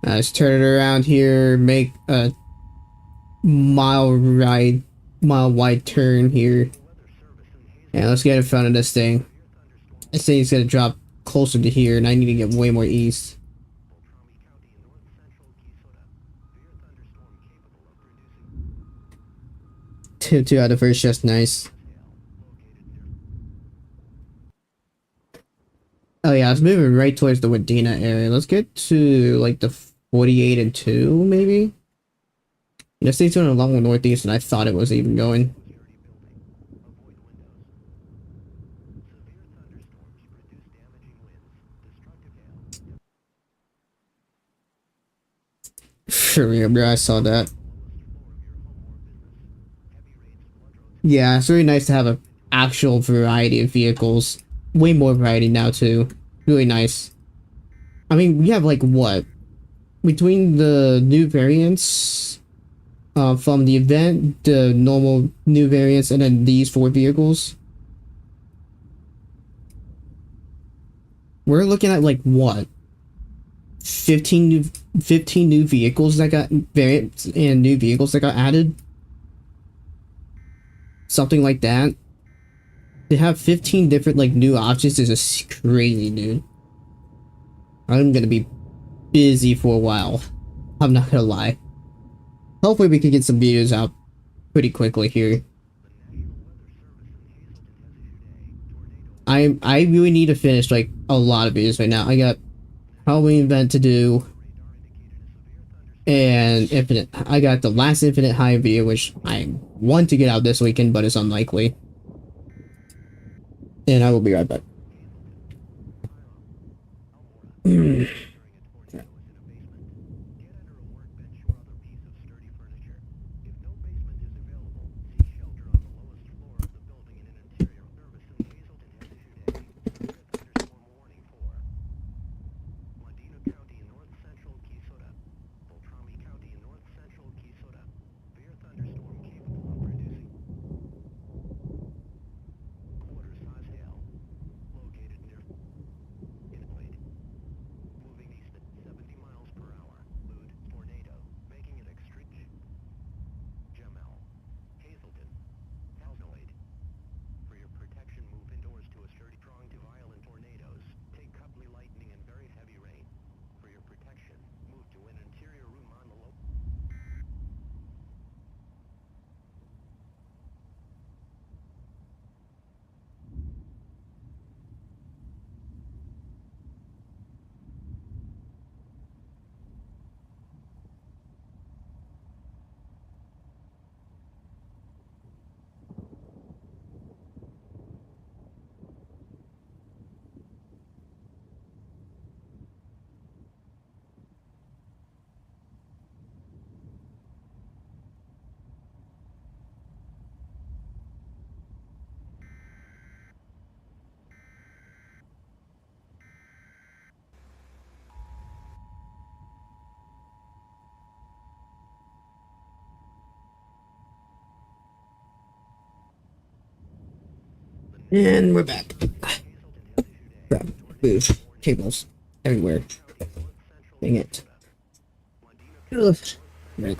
Let's turn it around here, make a mile ride, mile wide turn here. And let's get in front of this thing. This thing's gonna drop closer to here, and I need to get way more east. Two out of first, just nice. Oh yeah, I was moving right towards the Wadena area. Let's get to like the 48 and 2, maybe? This thing's going a lot more northeast than I thought it was even going. Sure, yeah, bro, I saw that. Yeah, it's really nice to have an actual variety of vehicles. Way more variety now, too. Really nice. I mean, we have like what? Between the new variants from the event, the normal new variants, and then these four vehicles, we're looking at like what? 15 new 15 new vehicles that got variants and new vehicles that got added, something like that. To have 15 different like new options is just crazy, dude. I'm gonna be busy for a while. I'm not gonna lie. Hopefully we can get some videos out pretty quickly here. I really need to finish like a lot of videos right now. I got Halloween event to do and Infinite. I got the last Infinite High video, which I want to get out this weekend, but it's unlikely. And I will be right back. And we're back. Crap. Move. Cables. Everywhere. Dang it. Ugh. Right.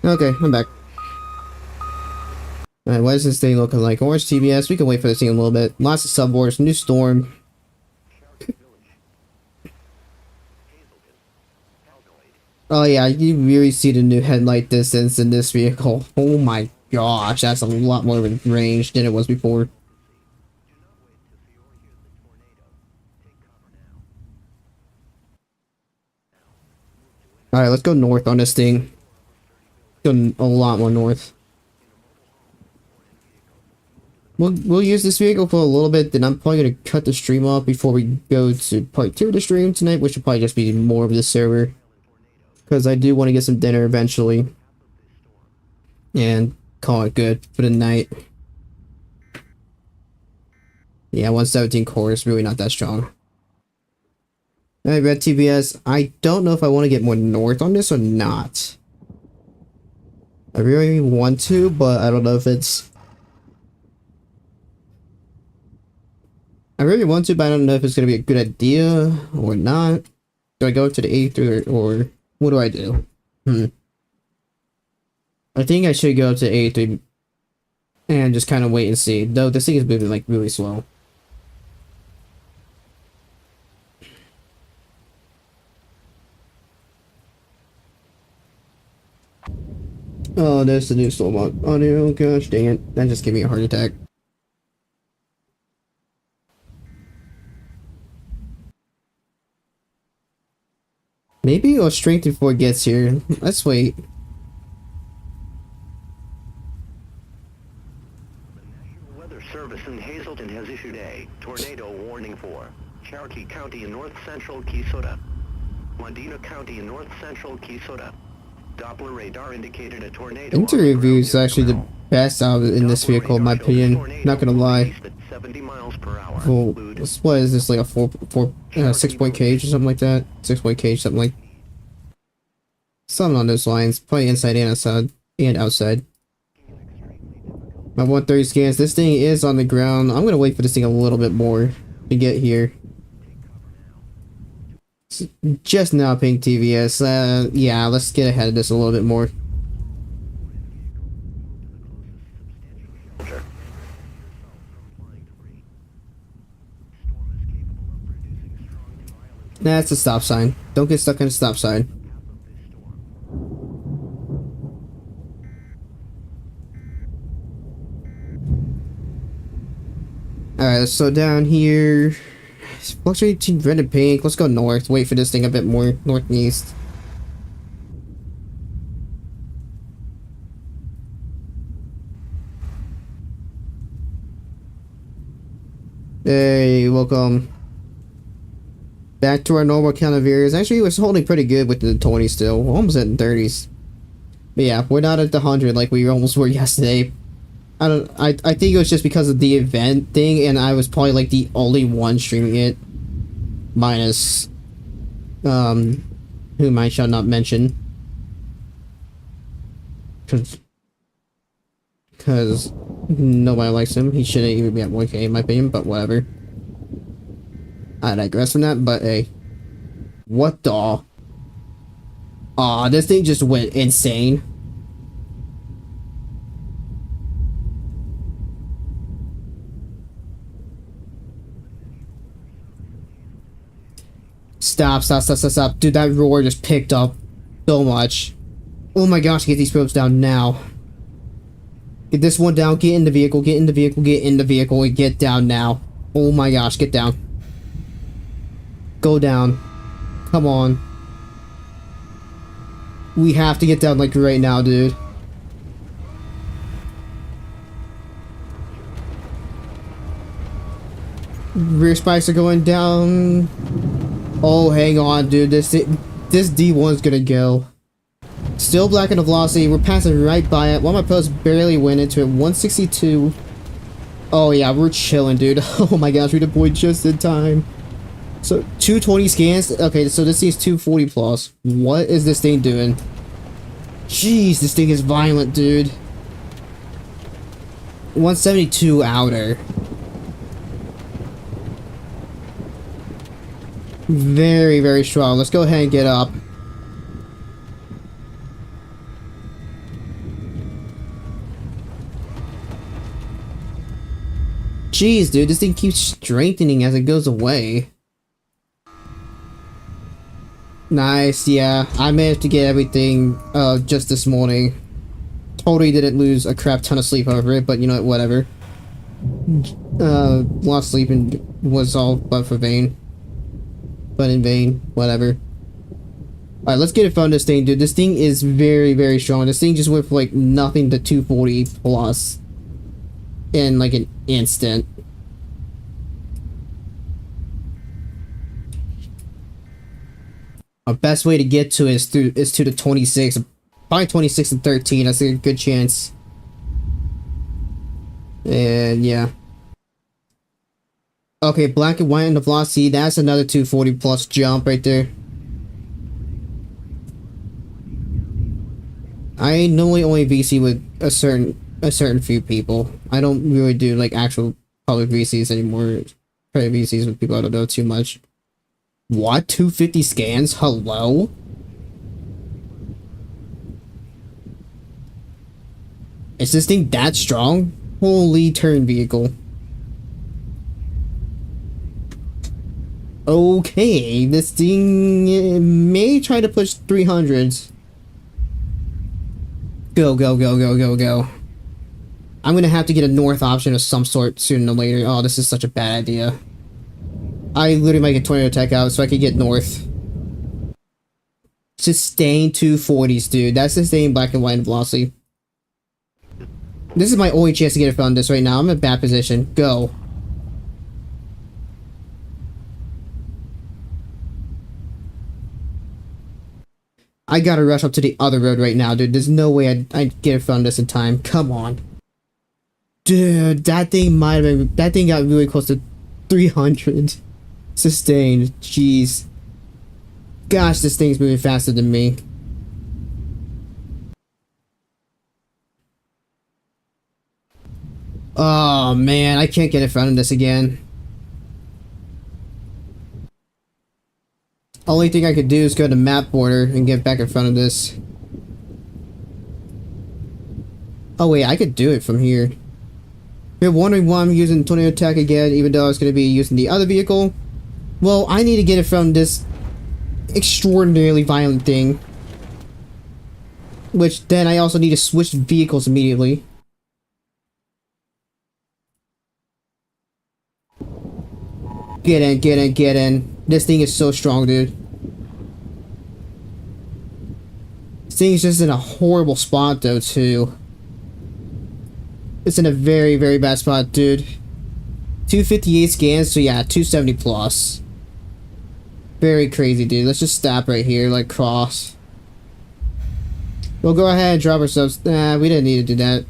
Okay, I'm back. Alright, what is this thing looking like? Orange TBS. We can wait for this thing a little bit. Lots of subwars. New storm. Oh yeah, you really see the new headlight distance in this vehicle. Oh my gosh, that's a lot more range than it was before. Alright, let's go north on this thing. Go a lot more north. We'll use this vehicle for a little bit, then I'm probably gonna cut the stream off before we go to part 2 of the stream tonight, which will probably just be more of the server. Because I do want to get some dinner eventually. And call it good for the night. Yeah, 117 core is really not that strong. Alright, Red TBS. I don't know if I want to get more north on this or not. I really want to, but I don't know if it's... I really want to, but I don't know if it's going to be a good idea or not. Do I go to the 83 or what do I do? I think I should go to 83 and just kind of wait and see. Though this thing is moving like really slow. Oh, there's the new storm on. Oh no, gosh dang it. That just gave me a heart attack. Maybe it'll strengthen before it gets here. Let's wait. The Weather Service in Hazleton has issued a tornado warning for Cherokee County in north-central Keysota, Medina County in north-central Keysota. Doppler radar indicated a tornado. Interior view is actually the best out in this vehicle, in my opinion. Not gonna lie. 70 miles per hour. Well, what is this, like a 6-point cage or something like that? 6-point cage, something on those lines. Probably inside and outside. My 130 scans. This thing is on the ground. I'm gonna wait for this thing a little bit more to get here. It's just now ping TVS. Yeah, let's get ahead of this a little bit more. That's a stop sign. Don't get stuck in a stop sign. Alright, let's slow down here. Fluctuate between red and pink. Let's go north. Wait for this thing a bit more. North and east. Hey, welcome. Back to our normal count of areas. Actually, it was holding pretty good with the 20 still. Almost at the 30s. But yeah, we're not at the 100 like we almost were yesterday. I think it was just because of the event thing, and I was probably like the only one streaming it. Minus, whom I shall not mention. Cause nobody likes him. He shouldn't even be at 1K in my opinion, but whatever. I digress from that, but hey. What the? Aw, this thing just went insane. Stop. Dude, that roar just picked up so much. Oh my gosh, get these ropes down now. Get this one down, get in the vehicle, and get down now. Oh my gosh, get down. Go down. Come on. We have to get down like right now, dude. Rear spikes are going down. Oh, hang on, dude. This D1's gonna go. Still black in the velocity. We're passing right by it. One of my pros barely went into it. 162. Oh, yeah, we're chilling, dude. Oh my gosh, we deployed just in time. So, 220 scans. Okay, so this is 240 plus. What is this thing doing? Jeez, this thing is violent, dude. 172 outer. Very, very strong. Let's go ahead and get up. Jeez, dude, this thing keeps strengthening as it goes away. Nice, yeah. I managed to get everything just this morning. Totally didn't lose a crap ton of sleep over it, but you know what, whatever. Lost sleep and was all but for vain. But in vain, whatever. Alright, let's get it from this thing, dude. This thing is very, very strong. This thing just went from like nothing to 240 plus in like an instant. Our best way to get to it is to the 26. Probably 26 and 13. That's a good chance. And yeah. Okay, black and white in the velocity. That's another 240 plus jump right there. I normally only VC with a certain few people. I don't really do like actual public VCs anymore. Private VCs with people I don't know too much. What? 250 scans? Hello? Is this thing that strong? Holy turn vehicle. Okay, this thing may try to push 300s. Go. I'm gonna have to get a north option of some sort sooner or later. Oh, this is such a bad idea. I literally might get tornado attack out so I can get north. Sustain 240s, dude. That's sustained black and white and velocity. This is my only chance to get it on this right now. I'm in a bad position. Go. I gotta rush up to the other road right now, dude. There's no way I'd get it on this in time. Come on. Dude, that thing might have been... That thing got really close to 300. Sustained. Jeez. Gosh, this thing's moving faster than me. Oh, man. I can't get in front of this again. Only thing I could do is go to map border and get back in front of this. Oh, wait. I could do it from here. If you're wondering why I'm using tornado attack again, even though I was going to be using the other vehicle, well, I need to get it from this extraordinarily violent thing. Which then I also need to switch vehicles immediately. Get in, get in, get in. This thing is so strong, dude. This thing's just in a horrible spot, though, too. It's in a very, very bad spot, dude. 258 scans, so yeah, 270 plus. Very crazy, dude. Let's just stop right here, like cross. We'll go ahead and drop ourselves. Nah, we didn't need to do that.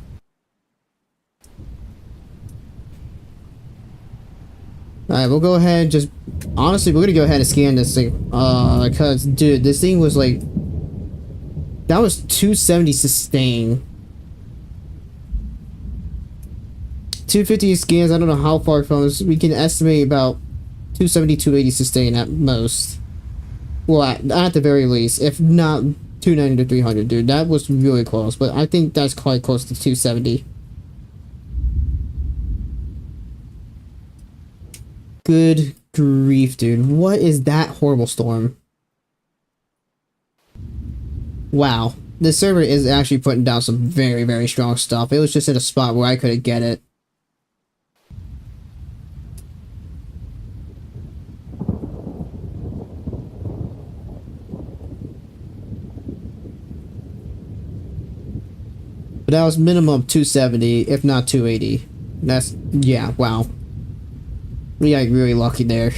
Alright, we'll go ahead and just... Honestly, we're gonna go ahead and scan this thing. Because, dude, this thing was like... That was 270 sustain. 250 scans, I don't know how far from this. We can estimate about 270, 280 sustain at most. Well, at the very least. If not 290 to 300, dude. That was really close. But I think that's quite close to 270. Good grief, dude. What is that horrible storm? Wow. This server is actually putting down some very, very strong stuff. It was just at a spot where I couldn't get it. But that was minimum 270, if not 280. That's... yeah, wow. We got really lucky there.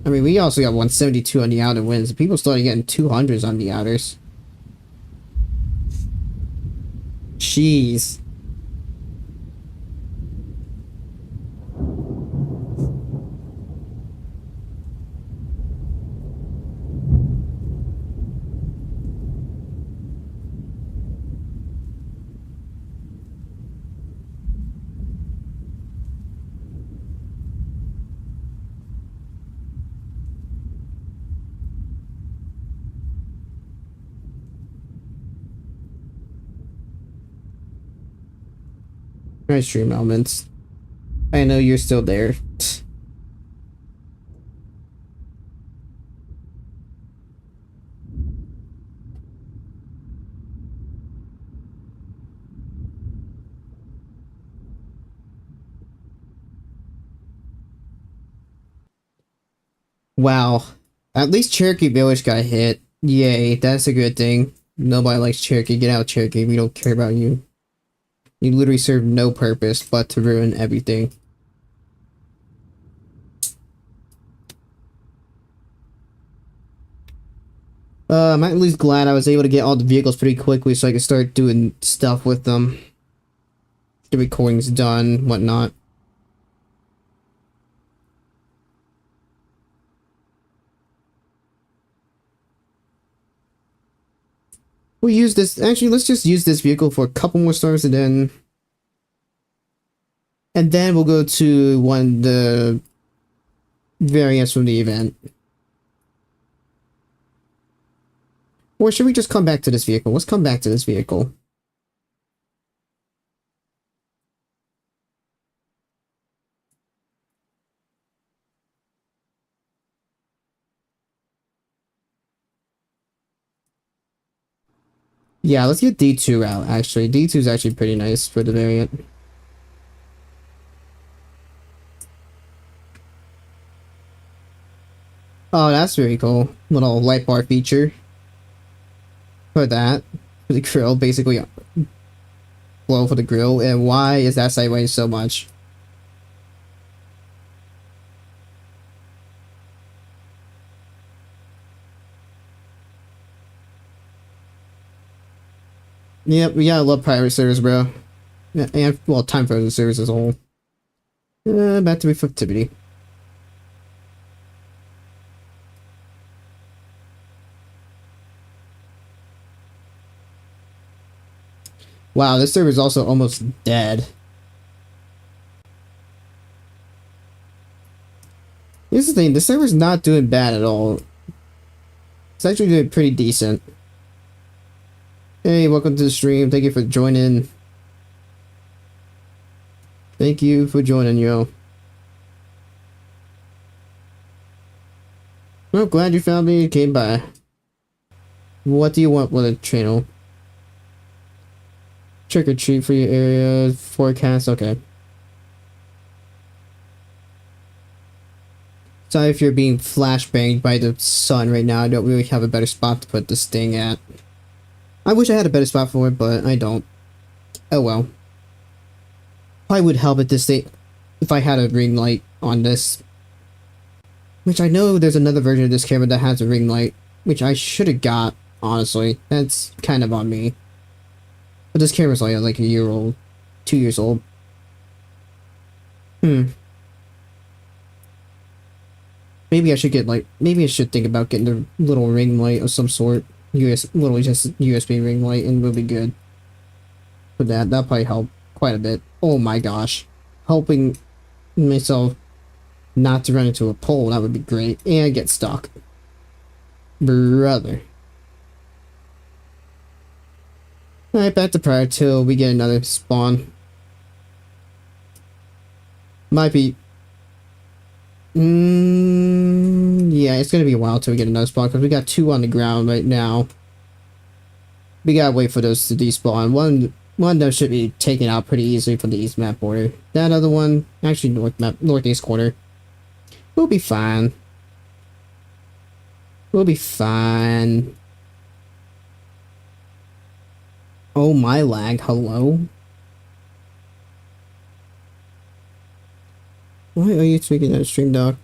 I mean, we also got 172 on the outer wins. People started getting 200s on the outers. Jeez. Nice stream elements. I know you're still there. Wow. At least Cherokee Village got hit. Yay, that's a good thing. Nobody likes Cherokee. Get out, Cherokee. We don't care about you. You literally serve no purpose but to ruin everything. I'm at least glad I was able to get all the vehicles pretty quickly so I could start doing stuff with them. The recording's done, whatnot. We'll use this. Actually, let's just use this vehicle for a couple more stars and then we'll go to one of the variants from the event. Or should we just come back to this vehicle? Let's come back to this vehicle. Yeah, let's get D2 out, actually. D2 is actually pretty nice for the variant. Oh, that's very cool. Little light bar feature for that. For the grill, basically glow for the grill. And why is that sideways so much? Yep, we gotta love private servers, bro. Yeah, and, well, time frozen servers as a whole. Back to reflectivity. Wow, this server is also almost dead. Here's the thing, the server's not doing bad at all. It's actually doing pretty decent. Hey, welcome to the stream. Thank you for joining. Thank you for joining, yo. Well, glad you found me and came by. What do you want with a channel? Trick or treat for your area. Forecast, okay. Sorry if you're being flashbanged by the sun right now. I don't really have a better spot to put this thing at. I wish I had a better spot for it, but I don't. Oh well. Probably would help at this state if I had a ring light on this. Which I know there's another version of this camera that has a ring light, which I should have got, honestly. That's kind of on me. But this camera's like a year old. 2 years old. Maybe I should get maybe I should think about getting a little ring light of some sort. Literally just USB ring light, and we'll be good. For that'll probably help quite a bit. Oh my gosh. Helping myself not to run into a pole, that would be great. And get stuck. Brother. Alright, back to prior till we get another spawn. Might be... yeah, it's gonna be a while till we get another spawn, because we got 2 on the ground right now. We gotta wait for those to despawn. One of them should be taken out pretty easily from the east map border. That other one, actually northeast corner. We'll be fine. We'll be fine. Oh my lag, hello? Why are you speaking that stream, dog?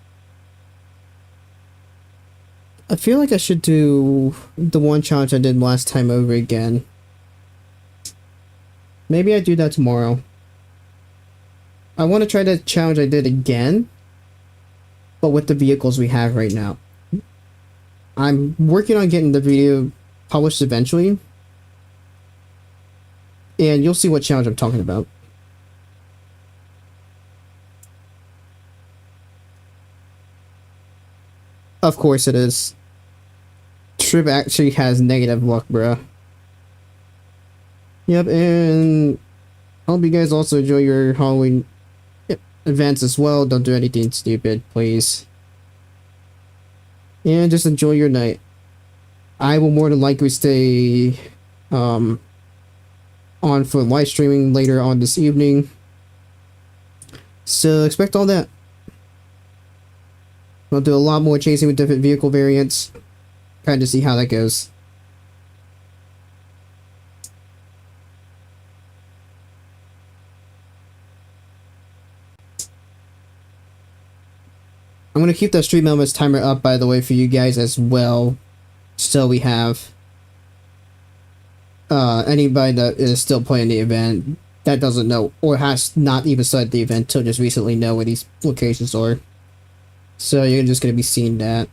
I feel like I should do the one challenge I did last time over again. Maybe I do that tomorrow. I want to try the challenge I did again, but with the vehicles we have right now. I'm working on getting the video published eventually, and you'll see what challenge I'm talking about. Of course it is. Trip actually has negative luck, bruh. Yep, and I hope you guys also enjoy your Halloween events as well. Don't do anything stupid, please. And just enjoy your night. I will more than likely stay on for live streaming later on this evening. So expect all that. I'll do a lot more chasing with different vehicle variants. Kind of see how that goes. I'm going to keep that stream elements timer up, by the way, for you guys as well. So we have anybody that is still playing the event that doesn't know or has not even started the event till just recently know where these locations are. So you're just going to be seeing that.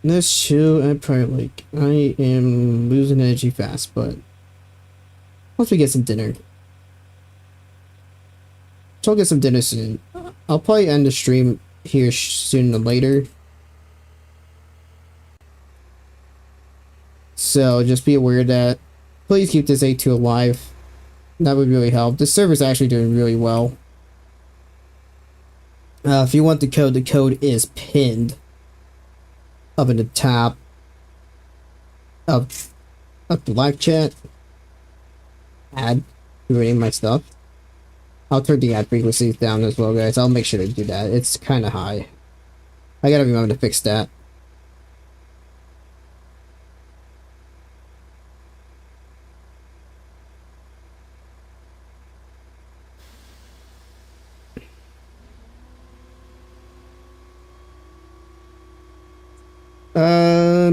Let's chill and probably I am losing energy fast, but once we get some dinner. So I'll get some dinner soon. I'll probably end the stream here sooner than later. So just be aware that please keep this A2 alive. That would really help. This server's actually doing really well. If you want the code is pinned up in the top. of the live chat, ad, reading my stuff. I'll turn the ad frequencies down as well, guys. I'll make sure to do that. It's kind of high. I gotta remember to fix that.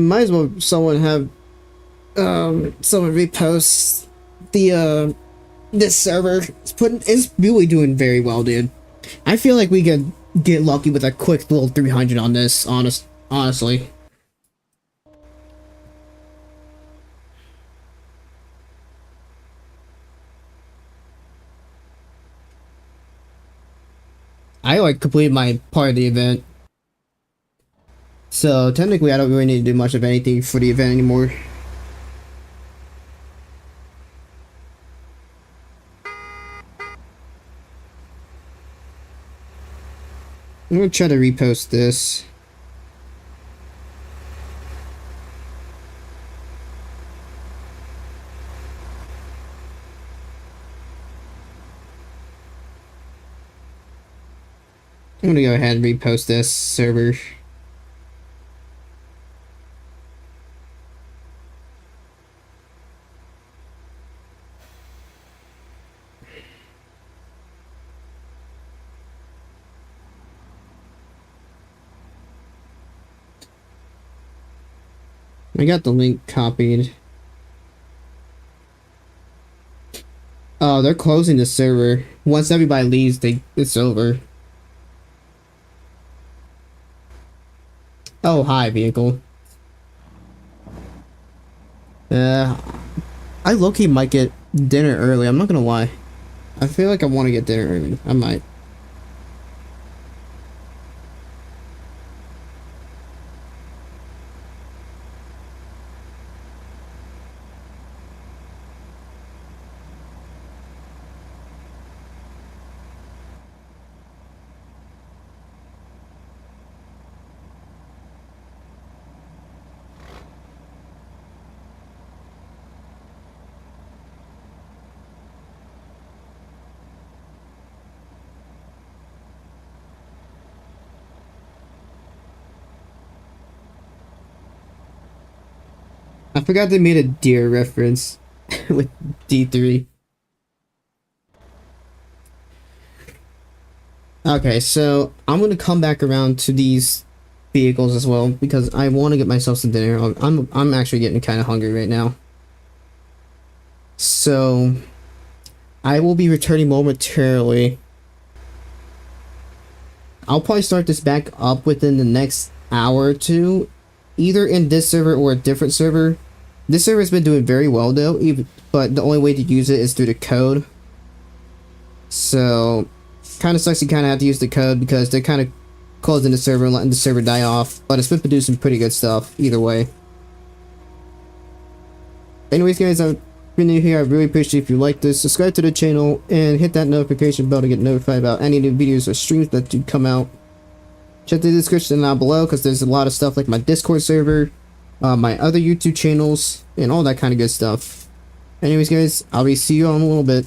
Might as well someone repost the this server. It's really doing very well, dude. I feel like we could get lucky with a quick little 300 on this, honestly. I like completed my part of the event. So technically I don't really need to do much of anything for the event anymore. I'm gonna try to repost this. I'm gonna go ahead and repost this server. I got the link copied. Oh, they're closing the server. Once everybody leaves, it's over. Oh, hi, vehicle. I low-key might get dinner early. I'm not gonna lie. I feel like I want to get dinner early. I might. I forgot they made a deer reference with D3. Okay, so I'm gonna come back around to these vehicles as well because I want to get myself some dinner. I'm actually getting kind of hungry right now. So I will be returning momentarily. I'll probably start this back up within the next hour or two, either in this server or a different server. This server has been doing very well though, but the only way to use it is through the code. So, kind of sucks you kind of have to use the code because they're kind of closing the server and letting the server die off. But it's been producing pretty good stuff either way. Anyways, guys, I've been new here. I really appreciate if you like this. Subscribe to the channel and hit that notification bell to get notified about any new videos or streams that do come out. Check the description down below because there's a lot of stuff like my Discord server, my other YouTube channels, and all that kind of good stuff. Anyways, guys, I'll see you all in a little bit.